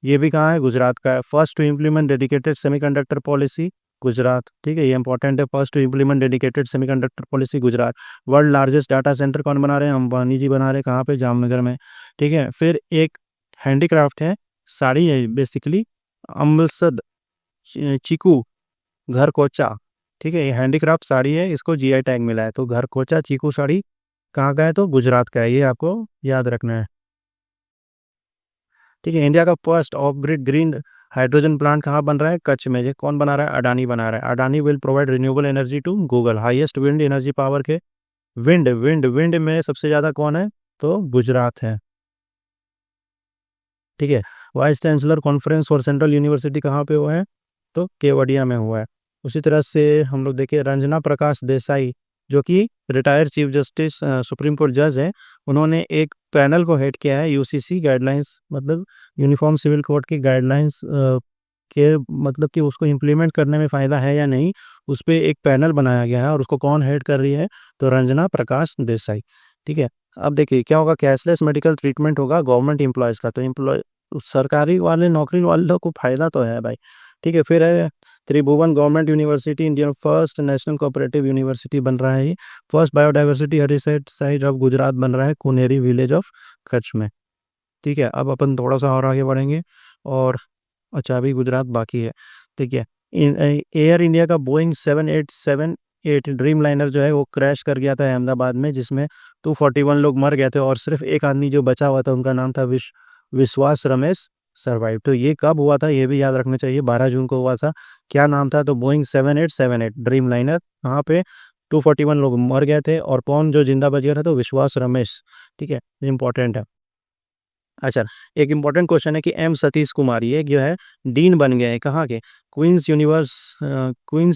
Speaker 1: ये भी कहाँ है? गुजरात का है। First to implement dedicated semiconductor policy, Gujarat, ठीक है, ये इंपॉर्टेंट है। First to implement dedicated semiconductor policy, Gujarat. World largest data centre कौन बना रहे हैं? अंबानी जी बना रहे हैं। कहाँ पे? जामनगर में, ठीक है। फिर एक हैंडीक्राफ्ट है, साड़ी है बेसिकली, अमृतसर चीकू घर कोचा, ठीक है, ये हैंडीक्राफ्ट साड़ी है, इसको जीआई टैग मिला है। तो घर कोचा चीकू साड़ी कहाँ का है? तो गुजरात का है, ये आपको याद रखना है, ठीक है। इंडिया का first of grid green hydrogen plant कहाँ बन रहा है? कच्छ में। ये कौन बना रहा है? अडानी बना रहा है। Adani will provide renewable energy to Google. Highest wind energy power के विंड में सबसे ज़्यादा कौन है? तो गुजरात है। ठीक है। Vice chancellor conference for central university कहाँ पे हुआ है? तो केवड़िया में हुआ है। उसी तरह से हम लोग देखिए रंजना प्रकाश देसाई जो कि retired chief justice supreme court जज है, उन्होंने एक पैनल को हेड किया है यूसीसी गाइडलाइंस, मतलब यूनिफॉर्म सिविल कोड की गाइडलाइंस के मतलब कि उसको इम्प्लीमेंट करने में फ़ायदा है या नहीं, उस पर एक पैनल बनाया गया है और उसको कौन हेड कर रही है? तो रंजना प्रकाश देसाई। ठीक है। अब देखिए क्या होगा, कैशलेस मेडिकल ट्रीटमेंट होगा गवर्नमेंट एम्प्लॉयज़ का। तो एम्प्लॉय सरकारी वाले नौकरी वाले लोग को फायदा तो है भाई। ठीक है। फिर है Tribhuvan government university, India first national cooperative university बन रहा है। First biodiversity heritage site of Gujarat बन रहा है कुनेरी विलेज ऑफ कच्छ में। ठीक है। अब अपन थोड़ा सा और आगे बढ़ेंगे और अच्छा अभी गुजरात बाकी है। ठीक है। एयर इंडिया का बोइंग 787-8 ड्रीम लाइनर जो है वो क्रैश कर गया था अहमदाबाद में, जिसमें 241 लोग मर गए थे और सिर्फ एक आदमी जो बचा हुआ था उनका नाम था विश्वास रमेश सर्वाइव। तो ये कब हुआ था ये भी याद रखना चाहिए, 12 जून को हुआ था। क्या नाम था? तो बोइंग 7878 ड्रीम लाइनर। वहाँ पे 241 लोग मर गए थे और कौन जो जिंदा बच गया था? तो विश्वास रमेश। ठीक है। इंपॉर्टेंट है। अच्छा, एक इम्पॉर्टेंट क्वेश्चन है कि एम सतीश कुमार ये जो है डीन बन गए हैं कहाँ के? क्वींस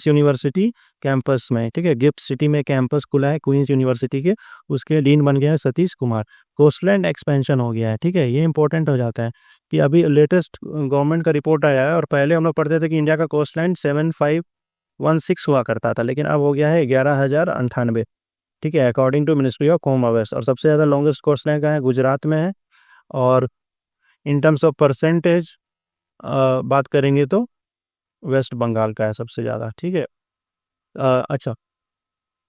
Speaker 1: यूनिवर्सिटी कैंपस में। ठीक है। गिफ्ट सिटी में कैंपस खुला है क्वींस यूनिवर्सिटी के, उसके डीन बन गया है सतीश कुमार। कोस्टलैंड एक्सपेंशन हो गया है। ठीक है। ये इंपॉर्टेंट हो जाता है कि अभी लेटेस्ट गवर्नमेंट का रिपोर्ट आया है और पहले हम लोग पढ़ते थे कि इंडिया का कोस्टलैंड 7516 हुआ करता था, लेकिन अब हो गया है 11,098। ठीक है, according to ministry of home affairs. और सबसे ज़्यादा लॉन्गेस्ट कोस्टलैंड का है गुजरात में है। और इन टर्म्स ऑफ परसेंटेज बात करेंगे तो वेस्ट बंगाल का है सबसे ज़्यादा। ठीक है। अच्छा,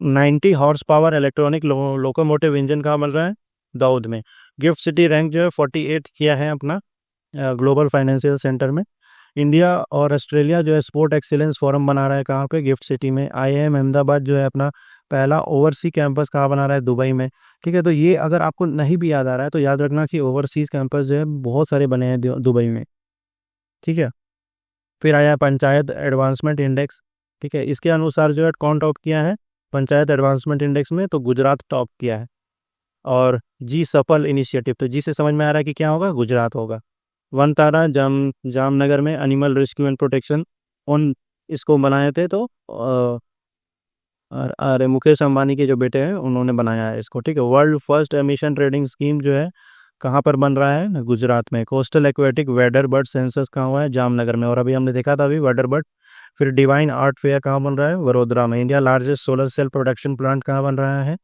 Speaker 1: 90 horse power electronic locomotive engine कहाँ बन रहा है? दाऊद में। गिफ्ट सिटी रैंक जो है 48 किया है अपना ग्लोबल फाइनेंशियल सेंटर में। इंडिया और ऑस्ट्रेलिया जो है स्पोर्ट एक्सीलेंस फोरम बना रहा है कहाँ पे? गिफ्ट सिटी में। IIM अहमदाबाद जो है अपना पहला ओवरसी कैंपस कहाँ बना रहा है? दुबई में। ठीक है। तो ये अगर आपको नहीं भी याद आ रहा है तो याद रखना कि ओवरसीज कैंपस जो है बहुत सारे बने हैं दुबई में। ठीक है। फिर आया पंचायत एडवांसमेंट इंडेक्स। ठीक है। इसके अनुसार जो है कौन टॉप किया है पंचायत एडवांसमेंट इंडेक्स में? तो गुजरात टॉप किया है। और जी सफल इनिशिएटिव, तो जी से समझ में आ रहा है कि क्या होगा? गुजरात होगा। वन तारा जामनगर में एनिमल रेस्क्यू एंड प्रोटेक्शन उन इसको बनाए थे, तो अरे मुकेश अंबानी के जो बेटे हैं उन्होंने बनाया है इसको। ठीक है। World first emission trading scheme जो है कहाँ पर बन रहा है? गुजरात में। Coastal aquatic wader bird census कहाँ हुआ है? जामनगर में। और अभी हमने देखा था अभी वेडर बर्ड। फिर डिवाइन आर्ट फेयर कहाँ बन रहा है? वडोदरा में। India largest solar cell production plant कहाँ बन रहा है?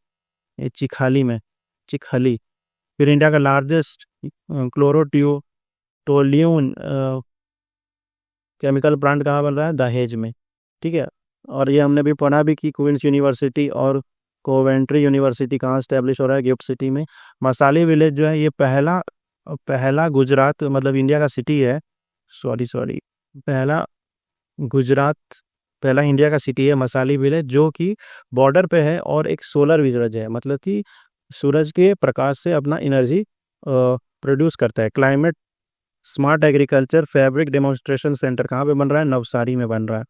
Speaker 1: ये चिखाली में। चिखली। फिर इंडिया का लार्जेस्ट टोल्यून केमिकल प्लांट कहाँ बन रहा है? दहेज में। ठीक है। और ये हमने भी पढ़ा भी कि क्वींस यूनिवर्सिटी और कोवेंट्री यूनिवर्सिटी कहाँ स्टैब्लिश हो रहा है? गिफ्ट सिटी में। मसाली विलेज जो है ये पहला पहला गुजरात मतलब इंडिया का सिटी है। सॉरी पहला गुजरात पहला इंडिया का सिटी है मसाली विलेज, जो कि बॉर्डर पे है और एक सोलर विलेज है, मतलब कि सूरज के प्रकाश से अपना एनर्जी प्रोड्यूस करता है। Climate smart agriculture fabric demonstration centre कहाँ पे बन रहा है? नवसारी में बन रहा है।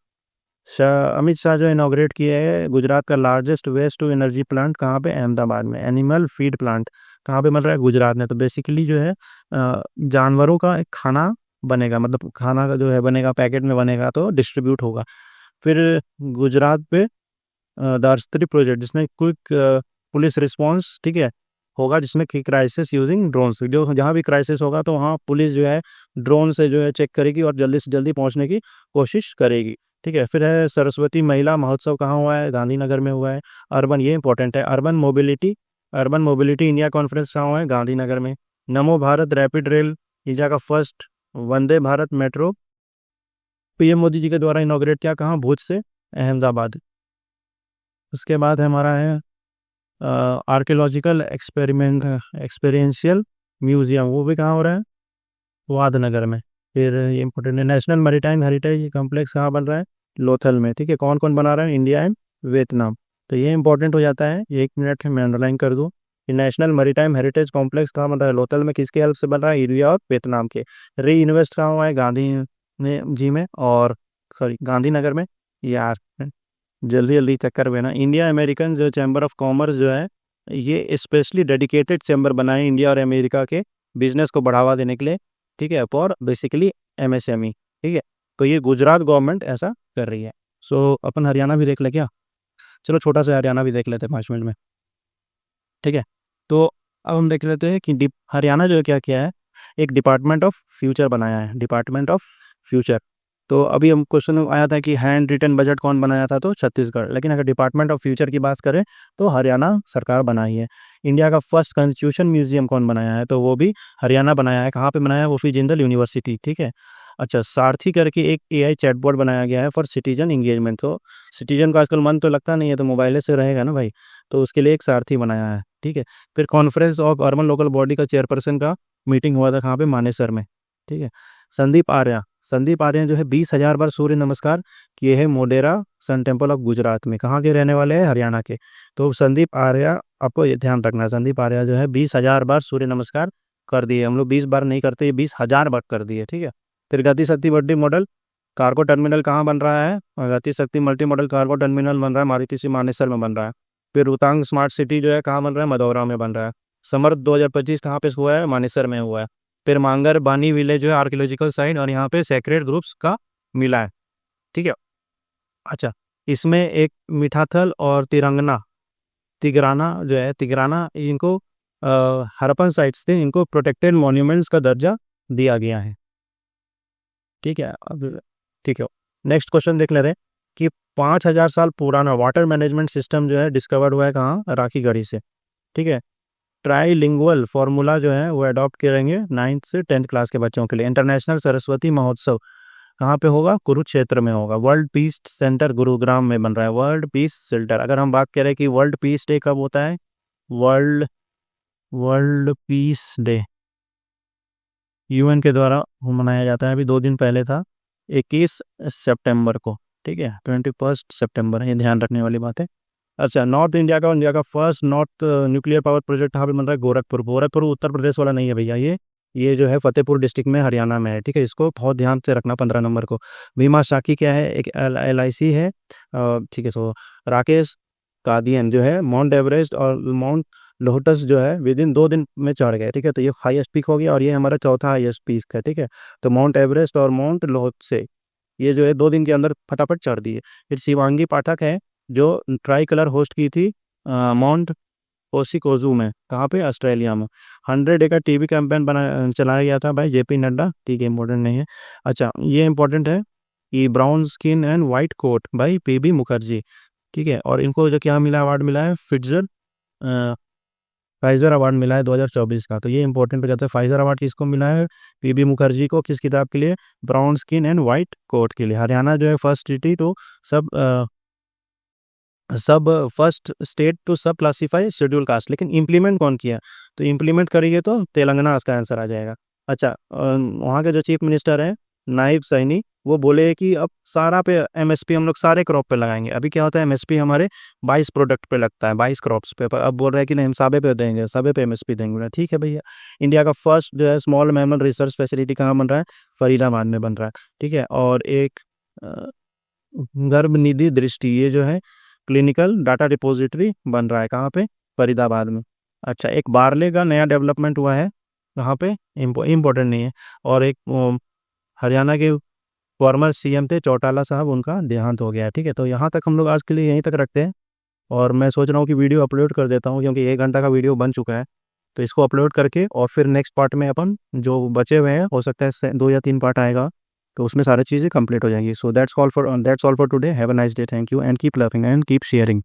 Speaker 1: अमित शाह जो इनॉग्रेट किए है गुजरात का largest waste to energy plant कहाँ पे? अहमदाबाद में। एनिमल फीड प्लांट कहाँ पे बन रहा है? गुजरात में। तो बेसिकली जो है जानवरों का एक खाना बनेगा, मतलब खाना का जो है बनेगा पैकेट में बनेगा तो डिस्ट्रीब्यूट होगा। फिर गुजरात पे दार्शत्री प्रोजेक्ट जिसमें क्विक पुलिस रिस्पॉन्स, ठीक है, होगा, जिसमें कि क्राइसिस यूजिंग ड्रोन से, जो जहाँ भी क्राइसिस होगा तो वहाँ पुलिस जो है ड्रोन से जो है चेक करेगी और जल्दी से जल्दी पहुँचने की कोशिश करेगी। ठीक है। फिर है सरस्वती महिला महोत्सव कहाँ हुआ है? गांधीनगर में हुआ है। अर्बन, ये इंपॉर्टेंट है, अर्बन मोबिलिटी इंडिया कॉन्फ्रेंस कहाँ हुआ है? गांधीनगर में। नमो भारत रैपिड रेल इंडिया का first Vande Bharat metro PM Modi ji के द्वारा इनॉग्रेट किया कहाँ? भुज से अहमदाबाद। उसके बाद हमारा है आर्कियोलॉजिकल एक्सपेरियंशियल म्यूजियम, वो भी कहाँ हो रहा है? वादनगर में। फिर ये इंपॉर्टेंट है, नेशनल मैरीटाइम हेरिटेज कॉम्प्लेक्स कहाँ बन रहा है? लोथल में। ठीक है। कौन कौन बना रहा है? India and Vietnam. तो ये इंपॉर्टेंट हो जाता है, ये 1 मिनट में अंडरलाइन कर दूँ कि नेशनल मैरीटाइम हेरिटेज कॉम्प्लेक्स कहाँ बन रहा है? लोथल में। किसके हेल्प से बन रहा है? इंडिया और वियतनाम के। री इन्वेस्ट कहाँ हुआ है? में जी में और सॉरी गांधीनगर में। यार जल्दी जल्दी चक्कर में ना, इंडिया अमेरिकन जो चैम्बर ऑफ कॉमर्स जो है ये स्पेशली डेडिकेटेड चैम्बर बनाए इंडिया और अमेरिका के बिजनेस को बढ़ावा देने के लिए, ठीक है, फॉर बेसिकली एमएसएमई, ठीक है। तो ये गुजरात गवर्नमेंट ऐसा कर रही है। सो अपन हरियाणा भी देख ले क्या? चलो छोटा सा हरियाणा भी देख लेते हैं 5 मिनट में, ठीक है। तो अब हम देख लेते हैं कि हरियाणा जो है क्या किया है, एक डिपार्टमेंट ऑफ फ्यूचर बनाया है, डिपार्टमेंट ऑफ फ्यूचर। तो अभी हम क्वेश्चन आया था कि हैंड रिटन बजट कौन बनाया था, तो छत्तीसगढ़। लेकिन अगर डिपार्टमेंट ऑफ फ्यूचर की बात करें तो हरियाणा सरकार बनाई है। इंडिया का फर्स्ट कॉन्स्टिट्यूशन म्यूजियम कौन बनाया है, तो वो भी हरियाणा बनाया है। कहाँ पे बनाया है? वो भी जिंदल यूनिवर्सिटी, ठीक है। अच्छा, सारथी करके एक एआई चैटबॉट बनाया गया है फॉर सिटीजन इंगेजमेंट। तो सिटीजन का आजकल मन तो लगता नहीं है, तो मोबाइल से रहेगा ना भाई, तो उसके लिए एक सारथी बनाया है, ठीक है। फिर conference of urban local body का चेयरपर्सन का मीटिंग हुआ था कहाँ पे? मानेसर में, ठीक है। संदीप आर्या जो है 20,000 बार सूर्य नमस्कार किए हैं Modhera sun temple of Gujarat में। कहाँ के रहने वाले हैं? हरियाणा के। तो संदीप आर्या, आपको ये ध्यान रखना है, संदीप आर्या जो है 20,000 बार सूर्य नमस्कार कर दिए। हम लोग 20 बार नहीं करते, 20,000 बार कर दिए, ठीक है। फिर गति शक्ति मल्टी मॉडल कार्गो टर्मिनल कहाँ बन रहा है? गति शक्ति मल्टी मॉडल कार्गो टर्मिनल बन रहा है मारुति सी मानेसर में बन रहा है। फिर रोहतांग स्मार्ट सिटी जो है कहाँ बन रहा है? मदौरा में बन रहा है। समर्थ 2025 कहाँ पे हुआ है? मानेसर में हुआ है। फिर मांगर बानी विलेज जो है आर्कियोलॉजिकल साइट, और यहाँ पे सेक्रेड ग्रुप्स का मिला है, ठीक है। अच्छा, इसमें एक मिठाथल और तिगराना जो है, तिगराना इनको हड़प्पन साइट्स थे, इनको प्रोटेक्टेड मॉन्यूमेंट्स का दर्जा दिया गया है, ठीक है। अब ठीक है, नेक्स्ट क्वेश्चन देख ले रहे हैं कि 5,000 साल पुराना वाटर मैनेजमेंट सिस्टम जो है डिस्कवर्ड हुआ है कहाँ? राखीगढ़ी से, ठीक है। ट्राईलिंगुअल फार्मूला जो है वो अडॉप्ट करेंगे 9th से 10th क्लास के बच्चों के लिए। इंटरनेशनल सरस्वती महोत्सव कहाँ पे होगा? कुरुक्षेत्र में होगा। वर्ल्ड पीस सेंटर गुरुग्राम में बन रहा है, वर्ल्ड पीस सेंटर। अगर हम बात करें कि वर्ल्ड पीस डे कब होता है, world world peace day UN के द्वारा मनाया जाता है। अभी 2 दिन पहले था, 21 सितंबर को, ठीक है, 21 सितंबर, ये ध्यान रखने वाली बात है। अच्छा, नॉर्थ इंडिया का first north nuclear power project कहाँ पे बन रहा है? गोरखपुर उत्तर प्रदेश वाला नहीं है भैया, ये जो है फतेहपुर डिस्ट्रिक्ट में हरियाणा में है, ठीक है। इसको बहुत ध्यान से रखना 15 नंबर को। भीमा साकी क्या है? एक LIC है, ठीक है। सो राकेश कादियन जो है माउंट एवरेस्ट और माउंट लोटस जो है विद इन 2 दिन में चढ़ गए, ठीक है। तो ये हाईएस्ट पीक हो गया और ये हमारा चौथा हाईएस्ट पीक है, ठीक है। तो माउंट एवरेस्ट और माउंट लोटसे ये जो है 2 दिन के अंदर फटाफट चढ़ दिए। फिर शिवांगी पाठक है जो ट्राई कलर होस्ट की थी माउंट ओसिकोजू में, कहाँ पे? ऑस्ट्रेलिया में। 100 डे का टीबी कैंपेन चलाया गया था भाई JP नड्डा, ठीक है, इंपॉर्टेंट नहीं है। अच्छा, ये इंपॉर्टेंट है कि brown skin and white coat भाई PB मुखर्जी, ठीक है। और इनको जो क्या मिला, अवार्ड मिला है फाइजर अवार्ड मिला है 2024 का। तो ये इंपॉर्टेंट हो जाता है। फाइजर अवार्ड किसको मिला है? PB मुखर्जी को। किस किताब के लिए? Brown skin and white coat के लिए। हरियाणा जो है first city to sub first state to sub classify schedule caste. लेकिन इम्प्लीमेंट कौन किया? तो इम्प्लीमेंट करेंगे तो तेलंगाना इसका आंसर आ जाएगा। अच्छा, वहाँ के जो चीफ मिनिस्टर हैं नायब सैनी, वो बोले कि अब सारा पे MSP हम लोग सारे क्रॉप पे लगाएंगे। अभी क्या होता है, MSP हमारे 22 प्रोडक्ट पे लगता है, 22 क्रॉप्स पे, पर अब बोल रहे हैं कि नहीं, हम साबे पे देंगे, साबे पे MSP देंगे। ठीक है भैया। इंडिया का फर्स्ट जो है स्मॉल मैमल रिसर्च फैसिलिटी कहाँ बन रहा है? फरीदाबाद में बन रहा है, ठीक है। और एक गर्भ निधि दृष्टि, ये जो है क्लिनिकल डाटा रिपोजिटरी बन रहा है, कहाँ पे? फरीदाबाद में। अच्छा, एक बारले का नया डेवलपमेंट हुआ है, कहाँ पे? इम्पोर्टेंट नहीं है। और एक हरियाणा के फॉर्मर CM थे चौटाला साहब, उनका देहांत हो गया है, ठीक है। तो यहाँ तक हम लोग आज के लिए यहीं तक रखते हैं, और मैं सोच रहा हूँ कि वीडियो अपलोड कर देता हूँ, क्योंकि 1 घंटा का वीडियो बन चुका है। तो इसको अपलोड करके और फिर नेक्स्ट पार्ट में अपन जो बचे हुए हैं, हो सकता है 2 या 3 पार्ट आएगा, तो उसमें सारी चीज़ें कंप्लीट हो जाएंगी। So that's all for today. Have a nice day, thank you and keep loving and keep sharing.